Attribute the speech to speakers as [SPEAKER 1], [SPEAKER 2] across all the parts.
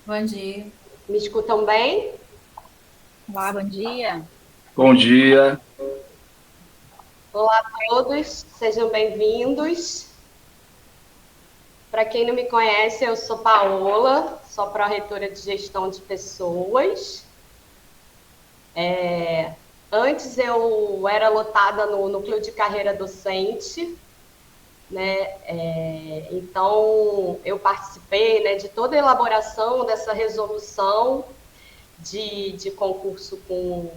[SPEAKER 1] Bom dia.
[SPEAKER 2] Me escutam bem?
[SPEAKER 1] Olá, bom dia.
[SPEAKER 3] Bom dia.
[SPEAKER 2] Olá a todos, sejam bem-vindos. Para quem não me conhece, eu sou Paola, sou pró-reitora de gestão de pessoas. Antes eu era lotada no núcleo de carreira docente, né? Então eu participei, né, de toda a elaboração dessa resolução de concurso com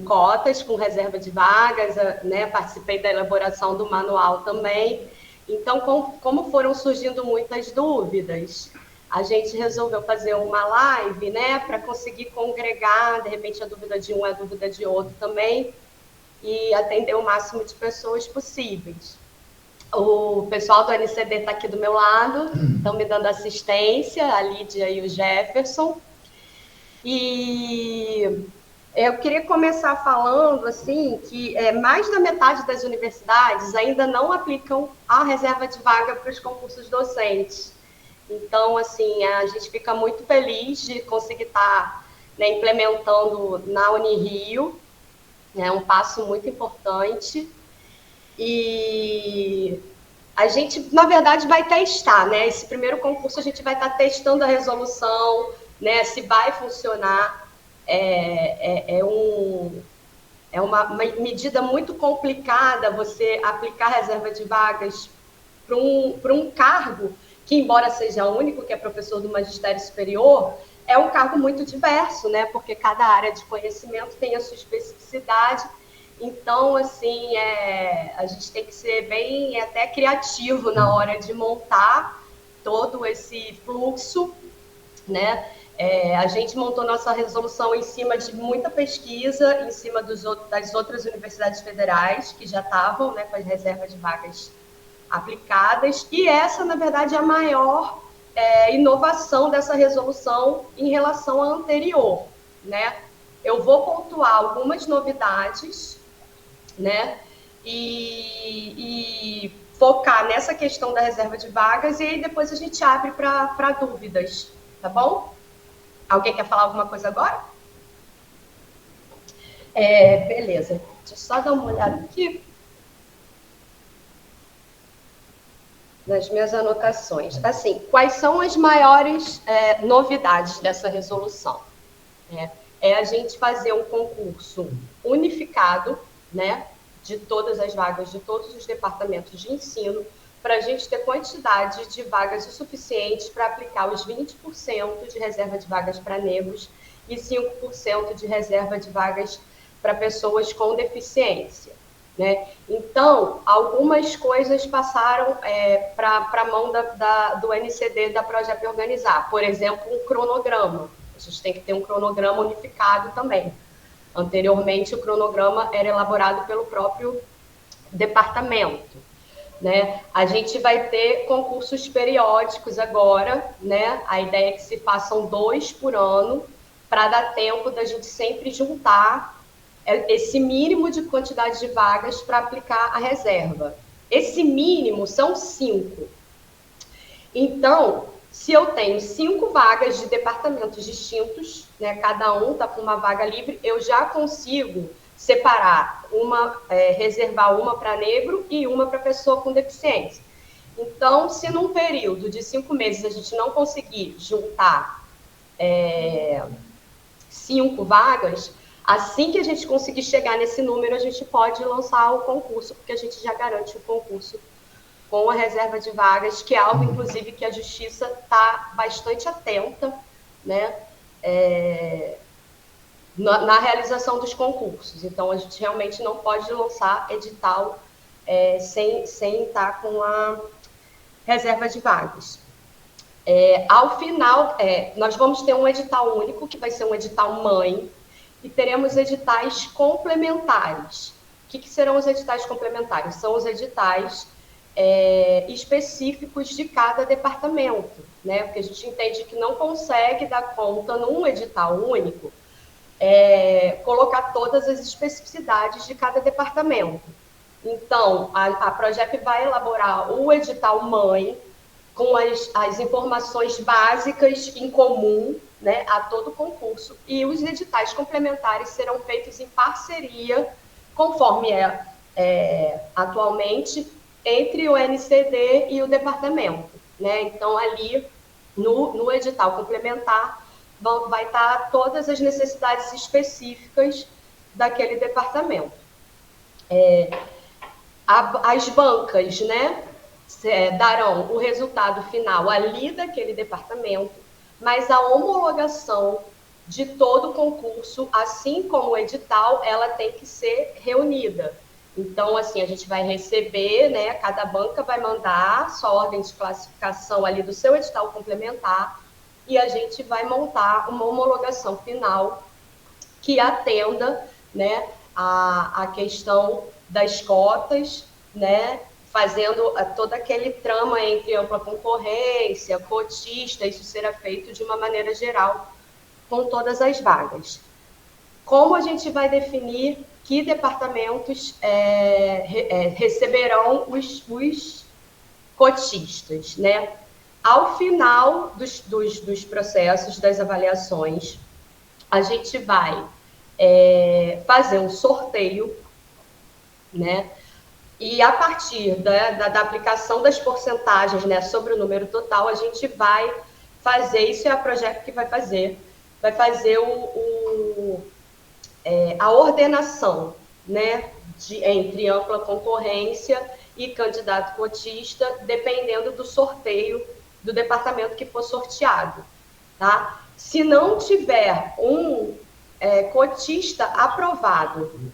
[SPEAKER 2] cotas, com reserva de vagas, né? Participei da elaboração do manual também. Então, como foram surgindo muitas dúvidas, a gente resolveu fazer uma live, né, para conseguir congregar, de repente a dúvida de um é a dúvida de outro também, e atender o máximo de pessoas possíveis. O pessoal do NCD está aqui do meu lado, estão me dando assistência, a Lídia e o Jefferson. E eu queria começar falando assim que mais da metade das universidades ainda não aplicam a reserva de vaga para os concursos docentes. Então, assim, a gente fica muito feliz de conseguir estar, né, implementando na Unirio, é um passo muito importante. E a gente, na verdade, vai testar, né? Esse primeiro concurso a gente vai estar testando a resolução, né? Se vai funcionar. É uma medida muito complicada você aplicar reserva de vagas para um cargo que, embora seja único, que é professor do magistério superior, é um cargo muito diverso, né? Porque cada área de conhecimento tem a sua especificidade. Então, assim, a gente tem que ser bem até criativo na hora de montar todo esse fluxo, né? A gente montou nossa resolução em cima de muita pesquisa, em cima das outras universidades federais que já estavam, né, com as reservas de vagas aplicadas, e essa, na verdade, é a maior inovação dessa resolução em relação à anterior, né? Eu vou pontuar algumas novidades, né? E focar nessa questão da reserva de vagas, e aí depois a gente abre para dúvidas, tá bom? Alguém quer falar alguma coisa agora? Beleza. Deixa eu só dar uma olhada aqui nas minhas anotações. Assim, quais são as maiores novidades dessa resolução? É a gente fazer um concurso unificado, né, de todas as vagas de todos os departamentos de ensino, para a gente ter quantidade de vagas o suficiente para aplicar os 20% de reserva de vagas para negros e 5% de reserva de vagas para pessoas com deficiência. Né? Então, algumas coisas passaram para a mão do NCD, da Projeto Organizar. Por exemplo, um cronograma. A gente tem que ter um cronograma unificado também. Anteriormente, o cronograma era elaborado pelo próprio departamento. Né? A gente vai ter concursos periódicos agora, né? A ideia é que se façam 2 por ano, para dar tempo da gente sempre juntar esse mínimo de quantidade de vagas para aplicar a reserva. Esse mínimo são 5. Então, se eu tenho 5 vagas de departamentos distintos, né, cada um está com uma vaga livre, eu já consigo separar reservar uma para negro e uma para pessoa com deficiência. Então, se num período de 5 meses a gente não conseguir juntar 5 vagas, assim que a gente conseguir chegar nesse número, a gente pode lançar o concurso, porque a gente já garante o concurso com a reserva de vagas, que é algo, inclusive, que a Justiça está bastante atenta, né, na realização dos concursos. Então, a gente realmente não pode lançar edital sem estar com a reserva de vagas. Ao final, nós vamos ter um edital único, que vai ser um edital mãe, e teremos editais complementares. O que serão os editais complementares? São os editais específicos de cada departamento, né? Porque a gente entende que não consegue dar conta num edital único colocar todas as especificidades de cada departamento. Então, a Progep vai elaborar o edital mãe, com as informações básicas em comum, né, a todo o concurso, e os editais complementares serão feitos em parceria, conforme atualmente, entre o NCD e o departamento, né? Então, ali, no edital complementar, vai estar todas as necessidades específicas daquele departamento. As bancas, né, darão o resultado final ali daquele departamento, mas a homologação de todo o concurso, assim como o edital, ela tem que ser reunida. Então, assim, a gente vai receber, né, cada banca vai mandar sua ordem de classificação ali do seu edital complementar e a gente vai montar uma homologação final que atenda, né, a questão das cotas, né, fazendo todo aquele trama entre ampla concorrência, cotista, isso será feito de uma maneira geral com todas as vagas. Como a gente vai definir que departamentos receberão os cotistas, né? Ao final dos processos, das avaliações, a gente vai fazer um sorteio, né? E a partir da aplicação das porcentagens, né, sobre o número total, a gente vai fazer, isso é a projeto que vai fazer a ordenação, né, entre ampla concorrência e candidato cotista, dependendo do sorteio do departamento que for sorteado, tá? Se não tiver um cotista aprovado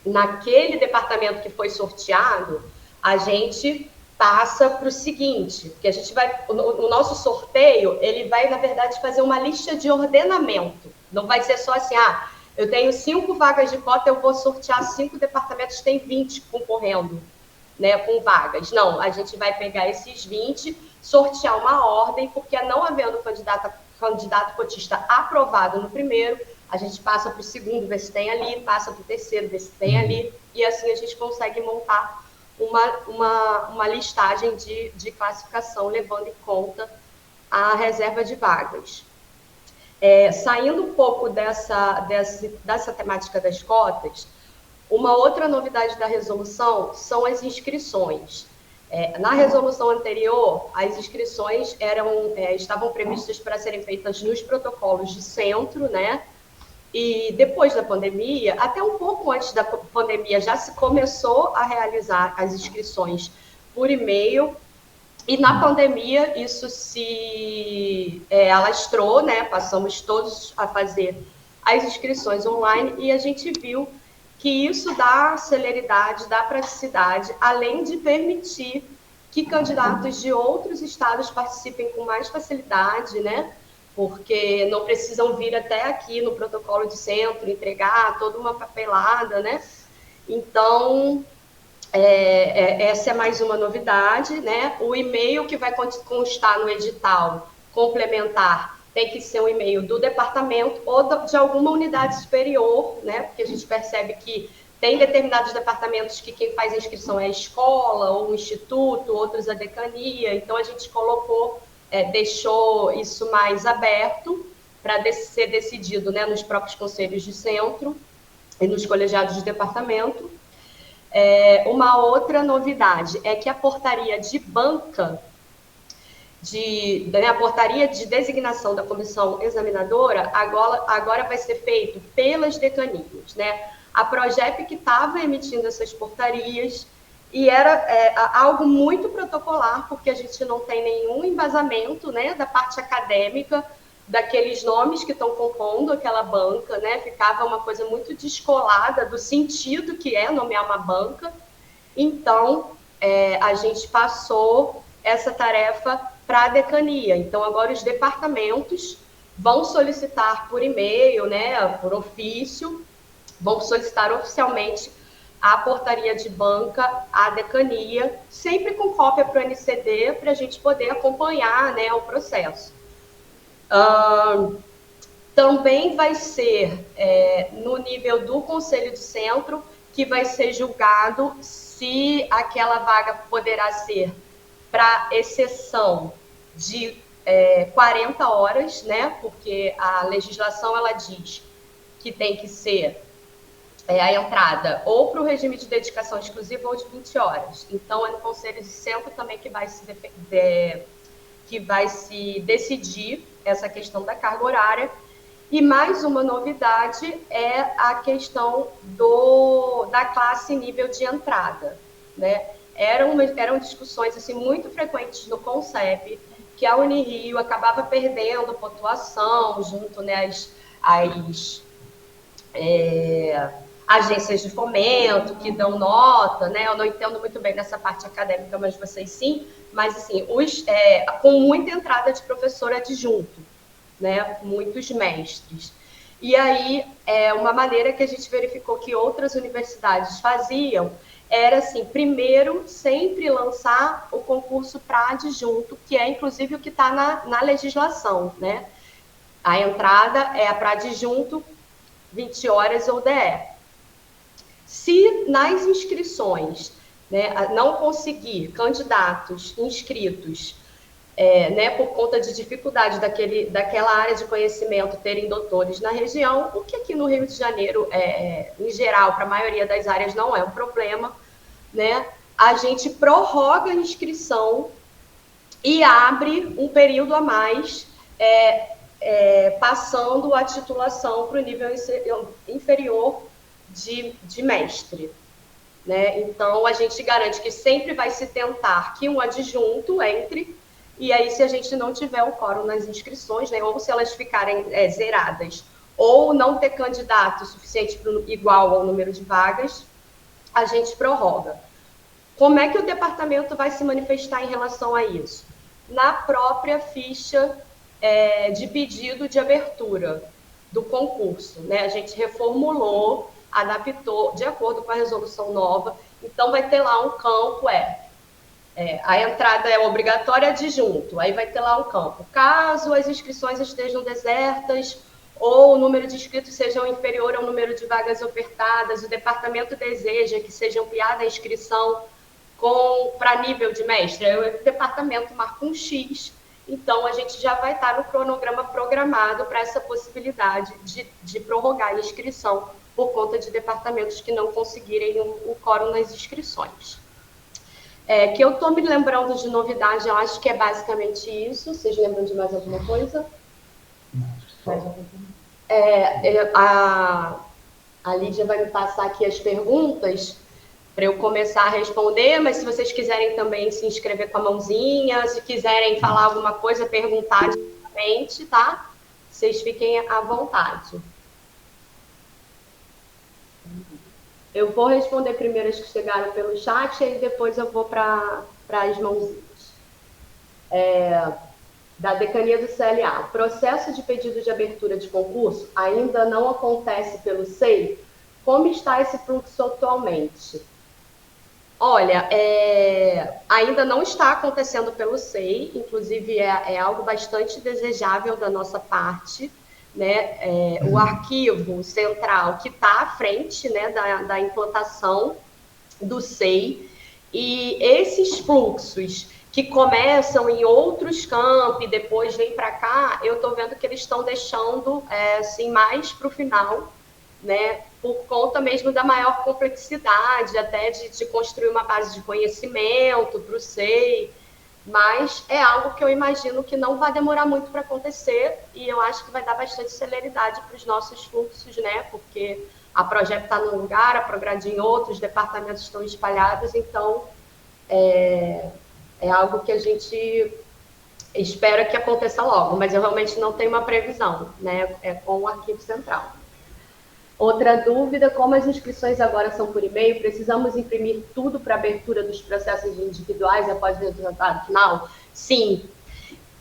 [SPEAKER 2] naquele departamento que foi sorteado, a gente passa para o seguinte, que a gente vai, o nosso sorteio, ele vai, na verdade, fazer uma lista de ordenamento. Não vai ser só assim, eu tenho 5 vagas de cota, eu vou sortear 5 departamentos, tem 20 concorrendo, né, com vagas. Não, a gente vai pegar esses 20, sortear uma ordem, porque não havendo candidato cotista aprovado no primeiro, a gente passa para o segundo, ver se tem ali, passa para o terceiro, ver se tem ali, e assim a gente consegue montar uma listagem de classificação, levando em conta a reserva de vagas. Saindo um pouco dessa temática das cotas, uma outra novidade da resolução são as inscrições. Na resolução anterior, as inscrições estavam previstas para serem feitas nos protocolos de centro, né? E depois da pandemia, até um pouco antes da pandemia, já se começou a realizar as inscrições por e-mail. E na pandemia, isso se alastrou, né? Passamos todos a fazer as inscrições online e a gente viu que isso dá celeridade, dá praticidade, além de permitir que candidatos de outros estados participem com mais facilidade, né? Porque não precisam vir até aqui no protocolo de centro, entregar toda uma papelada, né? Então, essa é mais uma novidade, né? O e-mail que vai constar no edital complementar tem que ser um e-mail do departamento ou de alguma unidade superior, né? Porque a gente percebe que tem determinados departamentos que quem faz a inscrição é a escola ou o instituto, outros a decania, então a gente deixou isso mais aberto para ser decidido, né, nos próprios conselhos de centro e nos colegiados de departamento. Uma outra novidade é que a portaria de banca, a portaria de designação da comissão examinadora, agora vai ser feito pelas decanias, né? A Progep que estava emitindo essas portarias, e era algo muito protocolar, porque a gente não tem nenhum embasamento, né, da parte acadêmica, daqueles nomes que estão compondo aquela banca, né? Ficava uma coisa muito descolada do sentido que é nomear uma banca. Então, a gente passou essa tarefa para a decania. Então, agora os departamentos vão solicitar por e-mail, né, por ofício, vão solicitar oficialmente a portaria de banca à decania, sempre com cópia para o NCD, para a gente poder acompanhar, né, o processo. Também vai ser no nível do Conselho de Centro, que vai ser julgado se aquela vaga poderá ser para exceção de 40 horas, né? Porque a legislação ela diz que tem que ser a entrada ou para o regime de dedicação exclusiva ou de 20 horas. Então, é no Conselho de Centro também que vai se decidir essa questão da carga horária. E mais uma novidade é a questão da classe nível de entrada, né? Eram discussões assim, muito frequentes no Concep, que a Unirio acabava perdendo pontuação junto, né, às agências de fomento que dão nota, né? Eu não entendo muito bem nessa parte acadêmica, mas vocês sim. Mas assim, com muita entrada de professor adjunto, né? Muitos mestres. E aí, uma maneira que a gente verificou que outras universidades faziam era assim, primeiro sempre lançar o concurso para adjunto, que é inclusive o que está na legislação, né? A entrada é para adjunto 20 horas ou DE. Se nas inscrições, né, não conseguir candidatos inscritos, né, por conta de dificuldade daquela área de conhecimento terem doutores na região, o que aqui no Rio de Janeiro, em geral, para a maioria das áreas não é um problema, né, a gente prorroga a inscrição e abre um período a mais, passando a titulação para o nível inferior de mestre. Né? Então, a gente garante que sempre vai se tentar que um adjunto entre, e aí se a gente não tiver o quórum nas inscrições, né, ou se elas ficarem zeradas, ou não ter candidato suficiente para igual ao número de vagas, a gente prorroga. Como é que o departamento vai se manifestar em relação a isso? Na própria ficha de pedido de abertura do concurso, né? A gente reformulou, adaptou de acordo com a resolução nova, então vai ter lá um campo, a entrada é obrigatória adjunto, aí vai ter lá um campo. Caso as inscrições estejam desertas ou o número de inscritos seja inferior ao número de vagas ofertadas, o departamento deseja que seja ampliada a inscrição para nível de mestre, aí o departamento marca um X, então a gente já vai estar no cronograma programado para essa possibilidade de prorrogar a inscrição por conta de departamentos que não conseguirem o quórum nas inscrições. Que eu estou me lembrando de novidade, eu acho que é basicamente isso. Vocês lembram de mais alguma coisa? A Lídia vai me passar aqui as perguntas para eu começar a responder, mas se vocês quiserem também se inscrever com a mãozinha, se quiserem falar alguma coisa, perguntar diretamente, tá? Vocês fiquem à vontade. Eu vou responder primeiro as que chegaram pelo chat, e depois eu vou para as mãozinhas. Da Decania do CLA. O processo de pedido de abertura de concurso ainda não acontece pelo SEI? Como está esse fluxo atualmente? Olha, ainda não está acontecendo pelo SEI, inclusive é algo bastante desejável da nossa parte, né? O arquivo central que está à frente, né, da implantação do SEI, e esses fluxos que começam em outros campos e depois vêm para cá, eu estou vendo que eles estão deixando assim, mais para o final, né, por conta mesmo da maior complexidade, até de construir uma base de conhecimento para o SEI, mas é algo que eu imagino que não vai demorar muito para acontecer, e eu acho que vai dar bastante celeridade para os nossos fluxos, né, porque a Projeto está num lugar, a Prograde em outros, os departamentos estão espalhados, então é algo que a gente espera que aconteça logo, mas eu realmente não tenho uma previsão, né, com o Arquivo Central. Outra dúvida, como as inscrições agora são por e-mail, precisamos imprimir tudo para abertura dos processos individuais após o resultado final? Sim.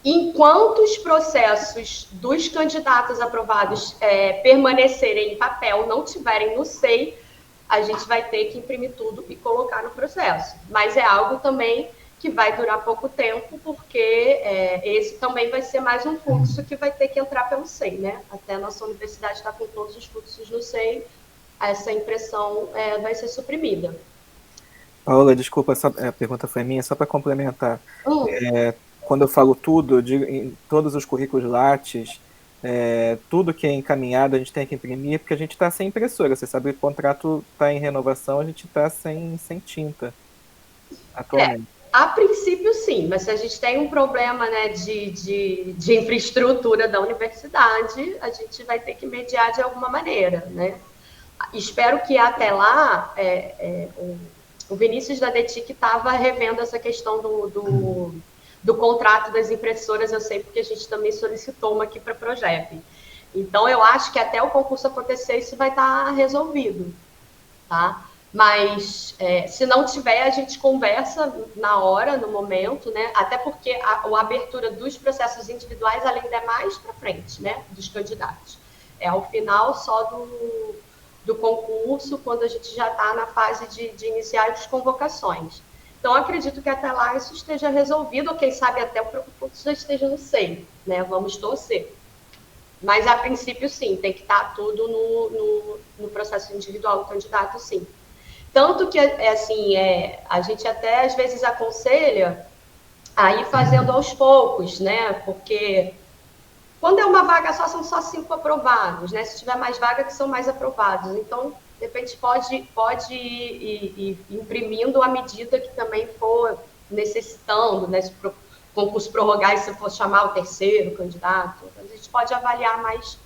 [SPEAKER 2] Enquanto os processos dos candidatos aprovados permanecerem em papel, não tiverem no SEI, a gente vai ter que imprimir tudo e colocar no processo. Mas é algo também que vai durar pouco tempo, porque esse também vai ser mais um fluxo que vai ter que entrar pelo SEI, né? Até a nossa universidade está com todos os fluxos no SEI, essa impressão vai ser suprimida.
[SPEAKER 3] Paola, desculpa, a pergunta foi minha, só para complementar.
[SPEAKER 2] Hum.
[SPEAKER 3] Quando eu falo tudo, eu digo em todos os currículos Lattes, tudo que é encaminhado a gente tem que imprimir, porque a gente está sem impressora. Você sabe que o contrato está em renovação, a gente está sem tinta atualmente.
[SPEAKER 2] A princípio, sim, mas se a gente tem um problema, né, de infraestrutura da universidade, a gente vai ter que mediar de alguma maneira, né? Espero que até lá o Vinícius da DETIC estava revendo essa questão do contrato das impressoras, eu sei porque a gente também solicitou uma aqui para a Progep. Então, eu acho que até o concurso acontecer, isso vai estar resolvido, tá? Mas se não tiver, a gente conversa na hora, no momento, né? Até porque a abertura dos processos individuais, além é mais para frente, né? Dos candidatos. É ao final só do concurso, quando a gente já está na fase de iniciar as convocações. Então, acredito que até lá isso esteja resolvido, ou quem sabe até o concurso já esteja no seio, né? Vamos torcer. Mas, a princípio, sim, tem que estar tudo no processo individual do candidato, sim. Tanto que, assim, a gente até às vezes aconselha a ir fazendo aos poucos, né? Porque quando é uma vaga só, são só 5 aprovados, né? Se tiver mais vaga, que são mais aprovados. Então, de repente, pode ir imprimindo à medida que também for necessitando, né? Se o concurso prorrogar e se for chamar o terceiro candidato, a gente pode avaliar mais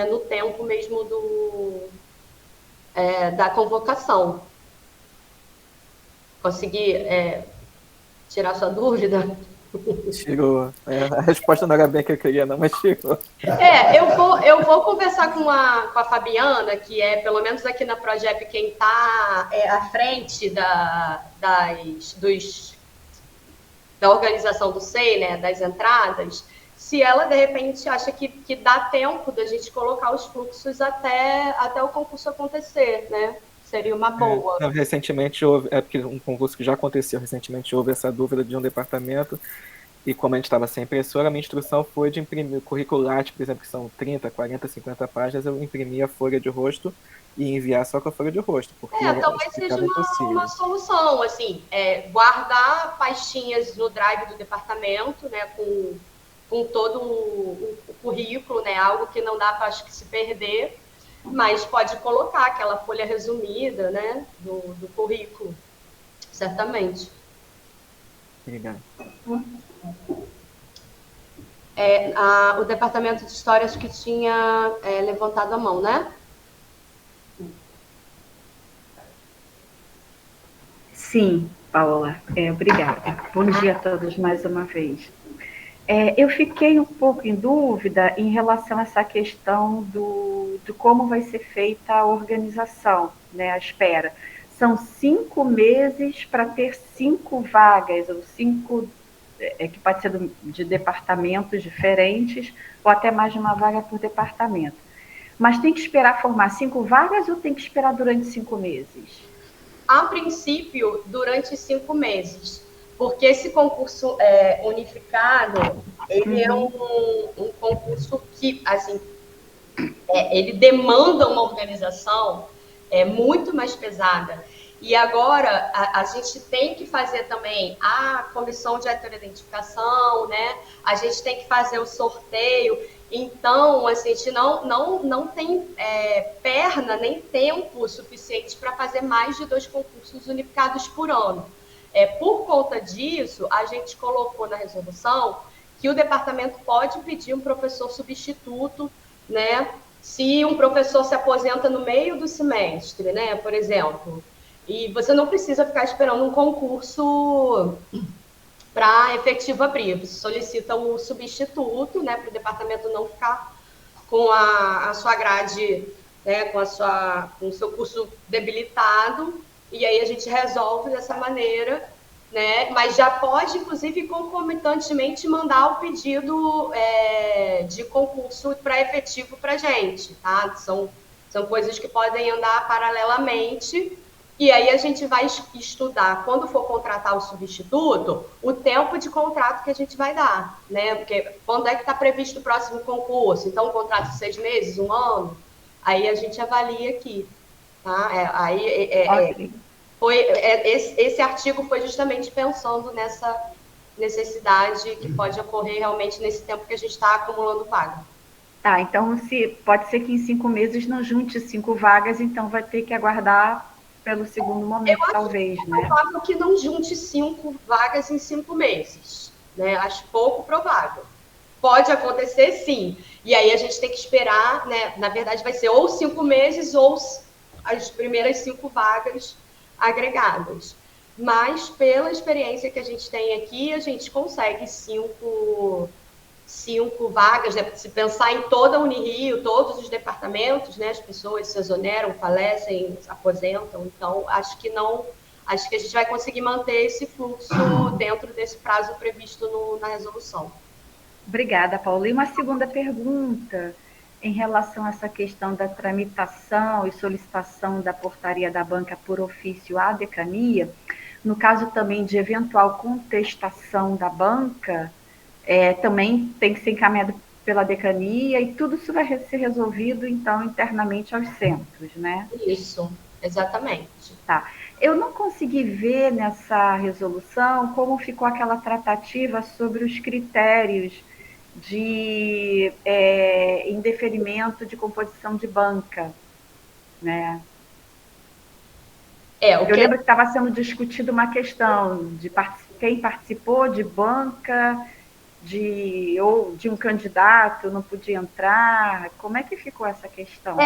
[SPEAKER 2] no tempo mesmo da convocação. Consegui tirar sua dúvida?
[SPEAKER 3] Tirou. A resposta não era bem a que eu queria, não, mas tirou.
[SPEAKER 2] Eu vou conversar com a Fabiana, que é, pelo menos aqui na Progep, quem está à frente da organização do SEI, né, das entradas, se ela, de repente, acha que dá tempo da gente colocar os fluxos até o concurso acontecer, né? Seria uma boa.
[SPEAKER 3] Não, recentemente houve, porque um concurso que já aconteceu recentemente, houve essa dúvida de um departamento, e como a gente estava sem impressora, a minha instrução foi de imprimir o currículo Lattes, por exemplo, que são 30, 40, 50 páginas, eu imprimia a folha de rosto e enviar só com a folha de rosto, porque
[SPEAKER 2] Talvez seja
[SPEAKER 3] ficava impossível.
[SPEAKER 2] uma solução, assim, guardar pastinhas no drive do departamento, né, com todo o currículo, né, algo que não dá para, acho que, se perder, mas pode colocar aquela folha resumida, né, do currículo, certamente.
[SPEAKER 3] Obrigado.
[SPEAKER 2] O departamento de histórias que tinha levantado a mão, né?
[SPEAKER 4] Sim, Paola, obrigada. Bom dia a todos mais uma vez. Eu fiquei um pouco em dúvida em relação a essa questão de como vai ser feita a organização, né, a espera. São 5 meses para ter 5 vagas, ou 5, que pode ser de departamentos diferentes, ou até mais de uma vaga por departamento. Mas tem que esperar formar 5 vagas ou tem que esperar durante 5 meses?
[SPEAKER 2] A princípio, durante 5 meses. Porque esse concurso unificado, ele é um concurso que, assim, ele demanda uma organização muito mais pesada. E agora, a gente tem que fazer também a comissão de heteroidentificação, né? A gente tem que fazer o sorteio. Então, assim, a gente não tem perna nem tempo suficiente para fazer mais de 2 concursos unificados por ano. Por conta disso, a gente colocou na resolução que o departamento pode pedir um professor substituto, né? Se um professor se aposenta no meio do semestre, né, por exemplo, e você não precisa ficar esperando um concurso para efetivo abrir, você solicita o substituto, né, para o departamento não ficar com a sua grade, né, com o seu curso debilitado, e aí a gente resolve dessa maneira, né, mas já pode, inclusive, concomitantemente mandar o pedido de concurso para efetivo para a gente, tá? São coisas que podem andar paralelamente, e aí a gente vai estudar, quando for contratar o substituto, o tempo de contrato que a gente vai dar, né? Porque quando é que está previsto o próximo concurso? Então, um contrato de 6 meses, 1 ano? Aí a gente avalia aqui, tá?
[SPEAKER 4] Okay.
[SPEAKER 2] esse artigo foi justamente pensando nessa necessidade que pode ocorrer realmente nesse tempo que a gente está acumulando vaga.
[SPEAKER 4] Tá, então pode ser que em 5 meses não junte 5 vagas, então vai ter que aguardar pelo segundo momento, talvez, né?
[SPEAKER 2] É provável que não junte 5 vagas em 5 meses, né? Acho pouco provável. Pode acontecer, sim. E aí a gente tem que esperar, né? Na verdade, vai ser ou 5 meses ou as primeiras 5 vagas agregadas. Mas, pela experiência que a gente tem aqui, a gente consegue 5 vagas, né? Se pensar em toda a Unirio, todos os departamentos, né? As pessoas se exoneram, falecem, se aposentam. Então, acho que a gente vai conseguir manter esse fluxo dentro desse prazo previsto na resolução.
[SPEAKER 4] Obrigada, Paula. E uma segunda pergunta em relação a essa questão da tramitação e solicitação da portaria da banca por ofício à decania, no caso também de eventual contestação da banca, também tem que ser encaminhado pela decania e tudo isso vai ser resolvido, então, internamente aos centros, né?
[SPEAKER 2] Isso, exatamente.
[SPEAKER 4] Tá. Eu não consegui ver nessa resolução como ficou aquela tratativa sobre os critérios de indeferimento de composição de banca, né? Eu lembro que estava sendo discutida uma questão de quem participou de banca, ou de um candidato não podia entrar. Como é que ficou essa questão?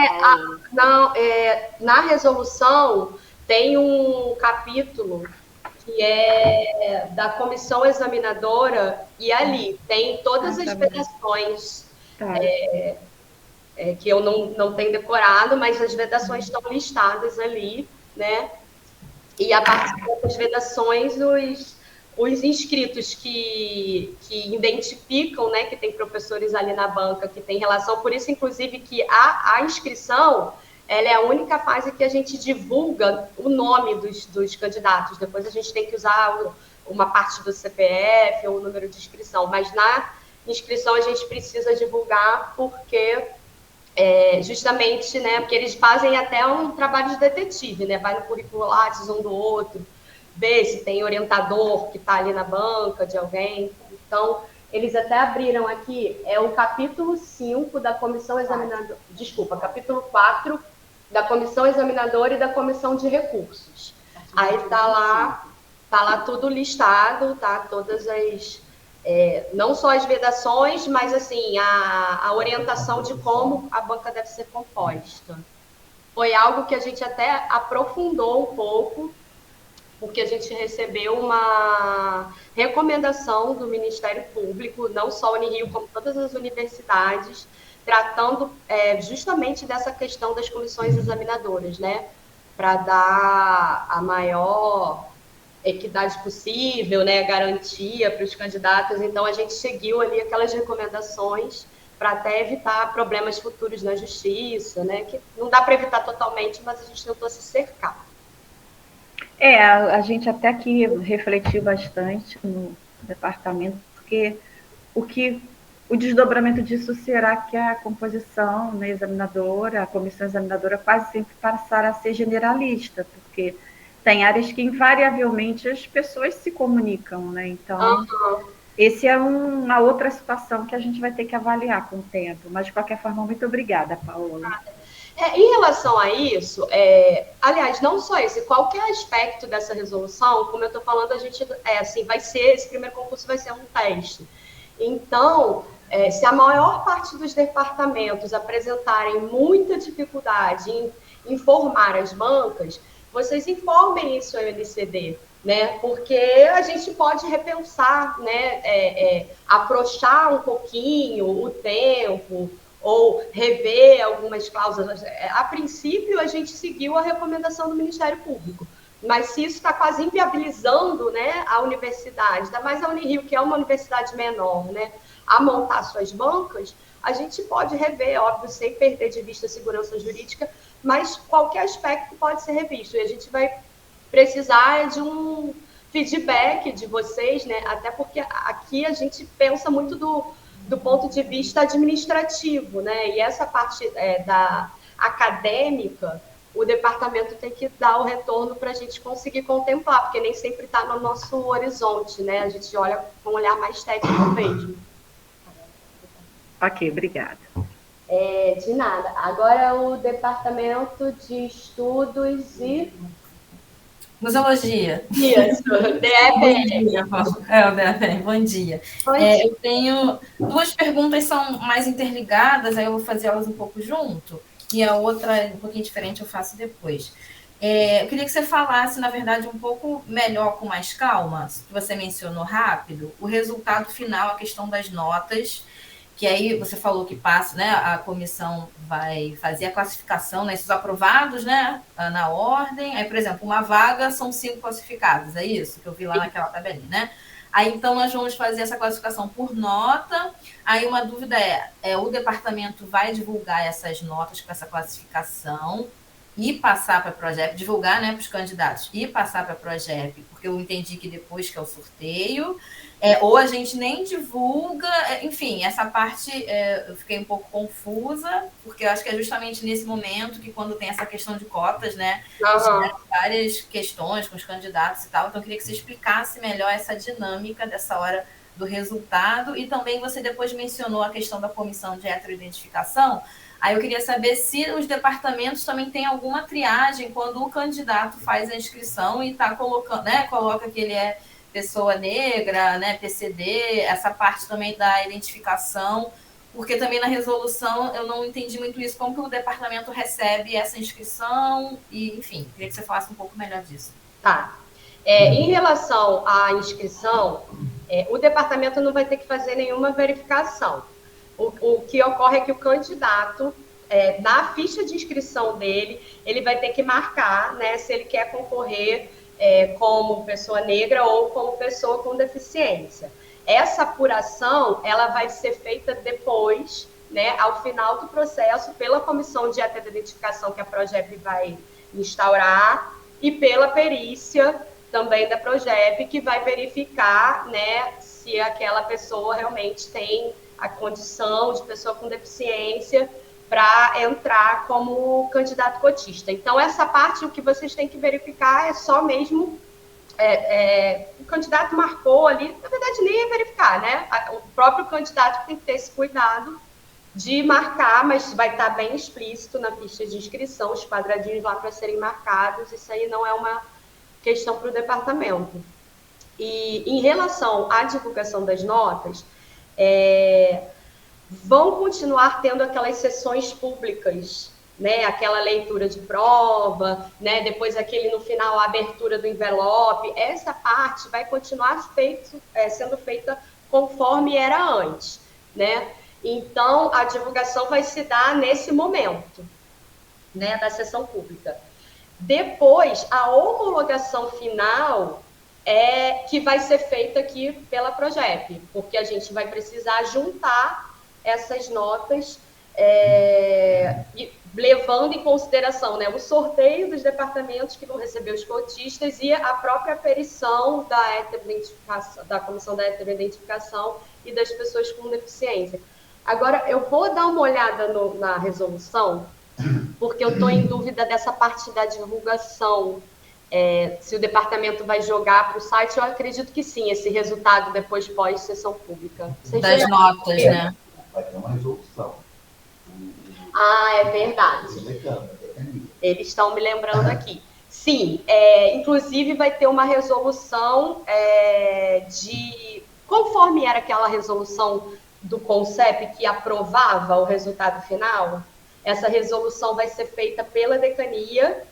[SPEAKER 2] Na resolução tem um capítulo que é da comissão examinadora, e ali tem todas as vedações, que eu não tenho decorado, mas as vedações estão listadas ali, né? E a partir dessas vedações, os inscritos que identificam, né, que tem professores ali na banca que tem relação, por isso, inclusive, que a inscrição, ela é a única fase que a gente divulga o nome dos candidatos. Depois a gente tem que usar uma parte do CPF ou o número de inscrição, mas na inscrição a gente precisa divulgar porque justamente, né, porque eles fazem até um trabalho de detetive, né, vai no currículo Lattes um do outro, ver se tem orientador que está ali na banca de alguém. Então, eles até abriram aqui, o capítulo 5 da comissão examinadora, capítulo 4 da comissão examinadora e da comissão de recursos. Aí tá lá tudo listado, tá? Todas as, não só as vedações, mas assim, a orientação de como a banca deve ser composta. Foi algo que a gente até aprofundou um pouco, porque a gente recebeu uma recomendação do Ministério Público, não só a Unirio, como todas as universidades, tratando justamente dessa questão das comissões examinadoras, né? Para dar a maior equidade possível, né? Garantia para os candidatos. Então, a gente seguiu ali aquelas recomendações para até evitar problemas futuros na justiça, né? Que não dá para evitar totalmente, mas a gente tentou se cercar.
[SPEAKER 4] A gente até aqui refletiu bastante no departamento, porque o desdobramento disso será que a composição, né, examinadora, a comissão examinadora quase sempre passará a ser generalista, porque tem áreas que invariavelmente as pessoas se comunicam, né? Então, esse é uma outra situação que a gente vai ter que avaliar com o tempo, mas de qualquer forma, muito obrigada, Paola.
[SPEAKER 2] Em relação a isso, aliás, não só esse, qualquer aspecto dessa resolução, como eu estou falando, a gente, esse primeiro concurso vai ser um teste. Então, se a maior parte dos departamentos apresentarem muita dificuldade em informar as bancas, vocês informem isso ao LCD, né? Porque a gente pode repensar, né? Afrouxar um pouquinho o tempo, ou rever algumas cláusulas. A princípio, a gente seguiu a recomendação do Ministério Público, mas se isso está quase inviabilizando, né, a universidade, ainda mais a Unirio, que é uma universidade menor, né, a montar suas bancas, a gente pode rever, óbvio, sem perder de vista a segurança jurídica, mas qualquer aspecto pode ser revisto, e a gente vai precisar de um feedback de vocês, né, até porque aqui a gente pensa muito do ponto de vista administrativo, né? E essa parte da acadêmica, o departamento tem que dar o retorno para a gente conseguir contemplar, porque nem sempre está no nosso horizonte, né? A gente olha com um olhar mais técnico mesmo.
[SPEAKER 4] Ok, obrigada.
[SPEAKER 2] De nada. Agora o Departamento de Estudos e...
[SPEAKER 5] Museologia.
[SPEAKER 2] Isso, DFM.
[SPEAKER 5] O DFM, bom dia. Eu tenho duas perguntas, são mais interligadas, aí eu vou fazer elas um pouco junto, e a outra, um pouquinho diferente, eu faço depois. Eu queria que você falasse, na verdade, um pouco melhor, com mais calma, que você mencionou rápido, o resultado final, a questão das notas, que aí você falou que passa, né, a comissão vai fazer a classificação, né, esses aprovados, né, na ordem. Aí, por exemplo, uma vaga são 5 classificados, é isso que eu vi lá naquela tabelinha, né? Aí, então, nós vamos fazer essa classificação por nota. Aí, uma dúvida o departamento vai divulgar essas notas com essa classificação e passar para a Progep, divulgar, né, para os candidatos e passar para a Progep, porque eu entendi que depois que é o sorteio, ou a gente nem divulga, enfim, essa parte eu fiquei um pouco confusa, porque eu acho que é justamente nesse momento que, quando tem essa questão de cotas, né, várias questões com os candidatos e tal, então eu queria que você explicasse melhor essa dinâmica dessa hora do resultado, e também você depois mencionou a questão da comissão de heteroidentificação. Aí eu queria saber se os departamentos também têm alguma triagem quando o candidato faz a inscrição e está colocando, né, coloca que ele é pessoa negra, né, PCD, essa parte também da identificação, porque também na resolução eu não entendi muito isso, como que o departamento recebe essa inscrição, e, enfim, queria que você falasse um pouco melhor disso.
[SPEAKER 2] Tá. Em relação à inscrição, o departamento não vai ter que fazer nenhuma verificação. O que ocorre é que o candidato, na ficha de inscrição dele, ele vai ter que marcar, né, se ele quer concorrer como pessoa negra ou como pessoa com deficiência. Essa apuração, ela vai ser feita depois, né, ao final do processo, pela comissão de heteroidentificação que a Progep vai instaurar e pela perícia também da Progep, que vai verificar, né, se aquela pessoa realmente tem a condição de pessoa com deficiência para entrar como candidato cotista. Então, essa parte, o que vocês têm que verificar é só mesmo o candidato marcou ali, na verdade, nem é verificar, né? O próprio candidato tem que ter esse cuidado de marcar, mas vai estar bem explícito na ficha de inscrição, os quadradinhos lá para serem marcados, isso aí não é uma questão para o departamento. E em relação à divulgação das notas, vão continuar tendo aquelas sessões públicas, né? Aquela leitura de prova, né? Depois aquele no final a abertura do envelope. Essa parte vai continuar sendo feita conforme era antes, né? Então a divulgação vai se dar nesse momento, né? Da sessão pública. Depois a homologação final que vai ser feita aqui pela Progep, porque a gente vai precisar juntar essas notas, levando em consideração, né, o sorteio dos departamentos que vão receber os cotistas e a própria aperição da comissão da heteroidentificação e das pessoas com deficiência. Agora, eu vou dar uma olhada na resolução, porque eu estou em dúvida dessa parte da divulgação. Se o departamento vai jogar para o site, eu acredito que sim, esse resultado depois pós-sessão pública.
[SPEAKER 5] Das notas, né?
[SPEAKER 6] Vai ter uma resolução.
[SPEAKER 2] É verdade. Eles estão me lembrando aqui. Sim, inclusive vai ter uma resolução conforme era aquela resolução do CONCEP que aprovava o resultado final, essa resolução vai ser feita pela decania.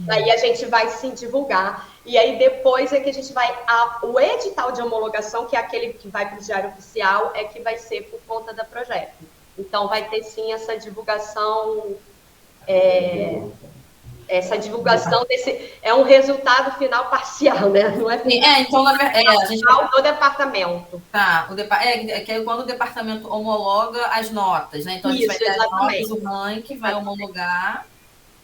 [SPEAKER 2] Aí a gente vai sim divulgar. E aí depois é que a gente vai... o edital de homologação, que é aquele que vai para o Diário Oficial, é que vai ser por conta da Progep. Então vai ter sim essa divulgação... essa divulgação desse... É um resultado final parcial, né? Não é final,
[SPEAKER 5] então, na verdade, a gente
[SPEAKER 2] do departamento.
[SPEAKER 5] Tá, que é quando o departamento homologa as notas, né? Então a gente vai ter exatamente as notas, o ranking vai homologar...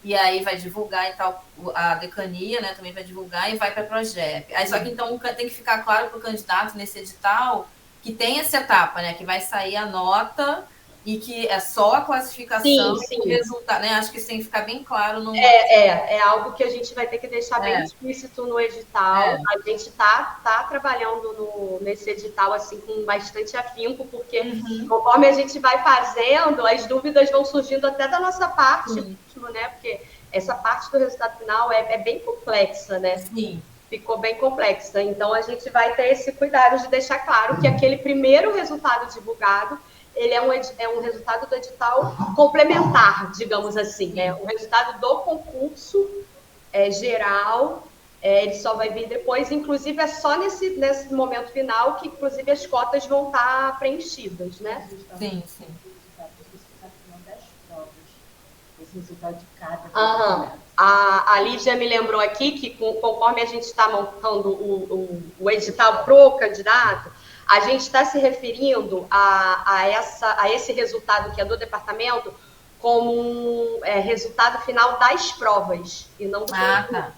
[SPEAKER 5] E aí vai divulgar e tal, a decania, né, também vai divulgar e vai para a Progep. Aí só que então tem que ficar claro para o candidato nesse edital que tem essa etapa, né, que vai sair a nota e que é só a classificação
[SPEAKER 2] Sim,
[SPEAKER 5] e o
[SPEAKER 2] sim.
[SPEAKER 5] resultado, né? Acho que isso tem que ficar bem claro no.
[SPEAKER 2] É algo que a gente vai ter que deixar bem explícito no edital.
[SPEAKER 5] É.
[SPEAKER 2] A gente tá trabalhando nesse edital assim com bastante afinco, porque conforme a gente vai fazendo, as dúvidas vão surgindo até da nossa parte mesmo, né? Porque essa parte do resultado final é bem complexa, né?
[SPEAKER 5] Sim.
[SPEAKER 2] Ficou bem complexa. Então, a gente vai ter esse cuidado de deixar claro que aquele primeiro resultado divulgado, ele é um resultado do edital complementar, digamos assim, né? O resultado do concurso geral, ele só vai vir depois, inclusive é só nesse momento final que, inclusive, as cotas vão estar preenchidas, né?
[SPEAKER 5] Sim, sim.
[SPEAKER 6] Esse resultado de cada.
[SPEAKER 2] A Lídia me lembrou aqui que, conforme a gente está montando o edital pro candidato, a gente está se referindo a esse resultado que é do departamento como um resultado final das provas, e não do concurso.
[SPEAKER 5] Tá.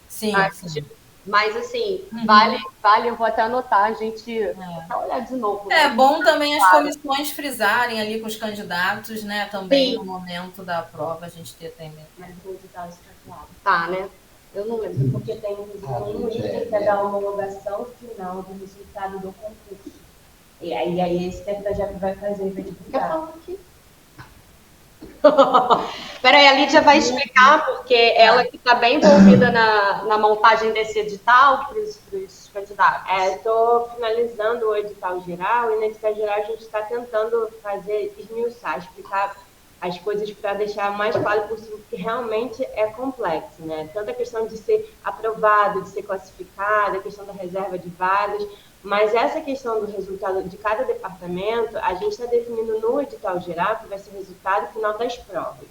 [SPEAKER 5] Sim, sim.
[SPEAKER 2] Mas, assim, vale, eu vou até anotar, a gente vou olhar de novo.
[SPEAKER 5] É bom também as comissões frisarem ali com os candidatos, né? Também no momento da prova, a gente ter também.
[SPEAKER 6] Mas o edital está claro.
[SPEAKER 2] Tá, né? Eu não lembro.
[SPEAKER 6] Porque tem um item que é da homologação final do resultado do concurso. E aí esse que a projeto vai fazer, vai divulgar.
[SPEAKER 2] Peraí, a Lídia vai explicar, porque ela que está bem envolvida na montagem desse edital para os candidatos.
[SPEAKER 6] Estou finalizando o edital geral, e no edital geral a gente está tentando esmiuçar, explicar as coisas para deixar mais claro possível, porque realmente é complexo, né? Tanto a questão de ser aprovado, de ser classificado, a questão da reserva de vagas, mas essa questão do resultado de cada departamento, a gente está definindo no edital geral, que vai ser o resultado final das provas.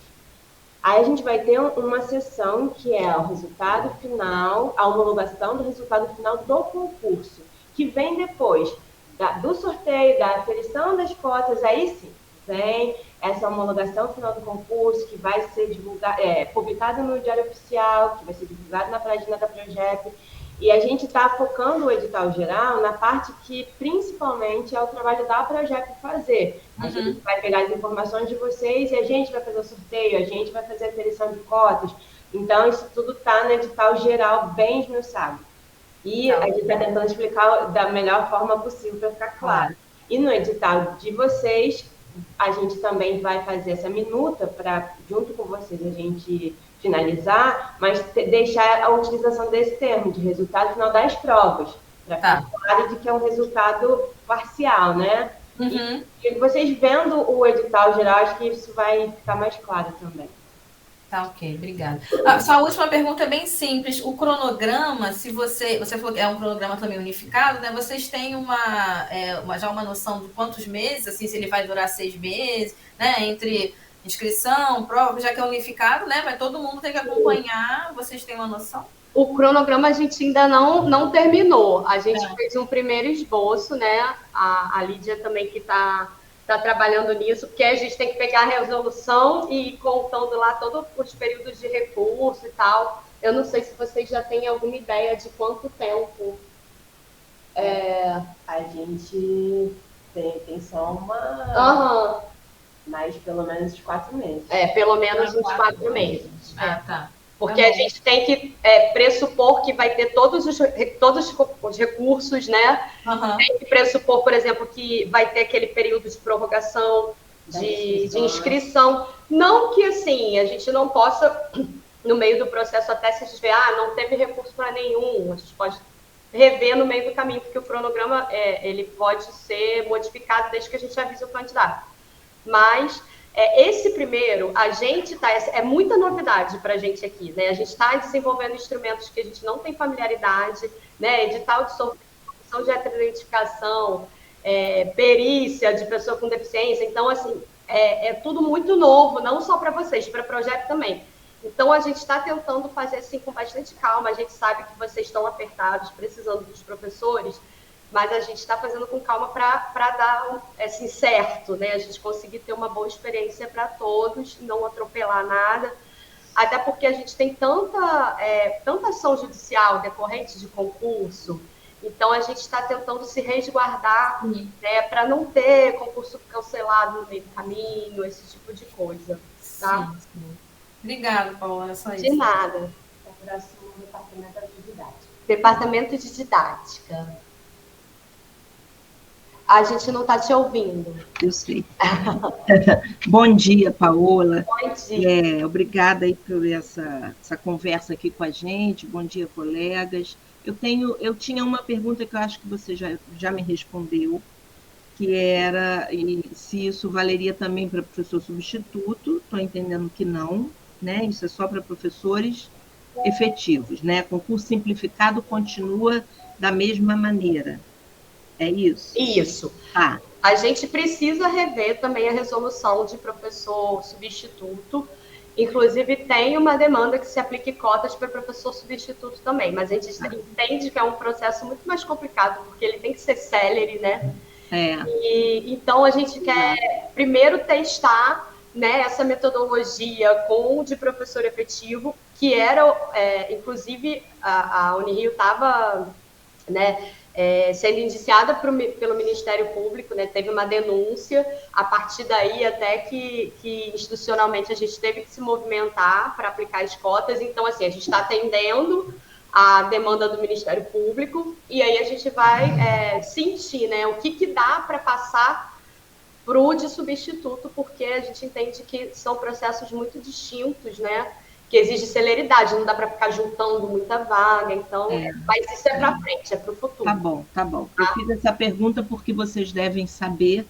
[SPEAKER 6] Aí a gente vai ter uma seção que é o resultado final, a homologação do resultado final do concurso, que vem depois do sorteio, da aferição das cotas, aí sim, vem essa homologação final do concurso, que vai ser publicada no Diário Oficial, que vai ser divulgado na página da Projeto. E a gente está focando o edital geral na parte que, principalmente, é o trabalho da Projeto fazer. A gente vai pegar as informações de vocês e a gente vai fazer o sorteio, a gente vai fazer a aferição de cotas. Então, isso tudo está no edital geral bem esmiuçado. E a gente está tentando explicar da melhor forma possível para ficar claro. E no edital de vocês, a gente também vai fazer essa minuta para, junto com vocês, a gente finalizar, mas deixar a utilização desse termo, de resultado final das provas, para ficar claro de que é um resultado parcial, né? E vocês vendo o edital geral, acho que isso vai ficar mais claro também.
[SPEAKER 5] Tá, ok, obrigada. Só a última pergunta é bem simples. O cronograma, se você falou que é um cronograma também unificado, né? Vocês têm já uma noção de quantos meses, assim, se ele vai durar 6 meses, né? Entre inscrição, prova, já que é unificado, né? Vai todo mundo ter que acompanhar. Vocês têm uma noção?
[SPEAKER 2] O cronograma a gente ainda não terminou. A gente fez um primeiro esboço, né? A Lídia também que está trabalhando nisso, porque a gente tem que pegar a resolução e ir contando lá todos os períodos de recurso e tal. Eu não sei se vocês já têm alguma ideia de quanto tempo.
[SPEAKER 6] A gente tem só uma... Mas pelo menos uns 4 meses.
[SPEAKER 2] Pelo menos uns 4 meses.
[SPEAKER 5] Tá.
[SPEAKER 2] Porque a gente tem que pressupor que vai ter todos os recursos, né? Tem que pressupor, por exemplo, que vai ter aquele período de prorrogação de inscrição. Não que, assim, a gente não possa, no meio do processo, até se dizer, não teve recurso para nenhum. A gente pode rever no meio do caminho, porque o cronograma ele pode ser modificado desde que a gente avise o candidato. Mas esse primeiro, a gente é muita novidade para a gente aqui, né? A gente está desenvolvendo instrumentos que a gente não tem familiaridade, né? Edital de sorteio de identificação, perícia de pessoa com deficiência. Então, assim, é tudo muito novo, não só para vocês, para o projeto também. Então, a gente está tentando fazer assim com bastante calma. A gente sabe que vocês estão apertados, precisando dos professores, mas a gente está fazendo com calma para dar assim, certo, né? A gente conseguir ter uma boa experiência para todos, não atropelar nada, até porque a gente tem tanta ação judicial decorrente de concurso, Então, a gente está tentando se resguardar, né, para não ter concurso cancelado no meio do caminho, esse tipo de coisa. Tá?
[SPEAKER 5] Sim. Obrigada, Paola. Só isso.
[SPEAKER 2] De nada.
[SPEAKER 6] O próximo departamento de didática.
[SPEAKER 2] Departamento de didática. A gente não está te ouvindo.
[SPEAKER 7] Eu sei. Bom dia, Paola.
[SPEAKER 2] Bom dia.
[SPEAKER 7] Obrigada aí por essa conversa aqui com a gente. Bom dia, colegas. Eu tinha uma pergunta que eu acho que você já me respondeu, que era se isso valeria também para professor substituto. Estou entendendo que não, né? Isso é só para professores efetivos, né? Concurso simplificado continua da mesma maneira. É isso?
[SPEAKER 2] Isso.
[SPEAKER 7] Tá.
[SPEAKER 2] A gente precisa rever também a resolução de professor substituto. Inclusive, tem uma demanda que se aplique cotas para professor substituto também, mas a gente entende que é um processo muito mais complicado, porque ele tem que ser célere, né? Então, a gente quer primeiro testar, né, essa metodologia com o de professor efetivo, que era, inclusive, a Unirio estava, né, sendo indiciada pelo Ministério Público, né, teve uma denúncia, a partir daí até que institucionalmente a gente teve que se movimentar para aplicar as cotas, então assim, a gente está atendendo a demanda do Ministério Público, e aí a gente vai sentir, né, o que dá para passar para o de substituto, porque a gente entende que são processos muito distintos, né, que exige celeridade, não dá para ficar juntando muita vaga, então, mas isso é para frente, é para o futuro.
[SPEAKER 7] Tá bom, tá bom. Eu fiz essa pergunta porque vocês devem saber,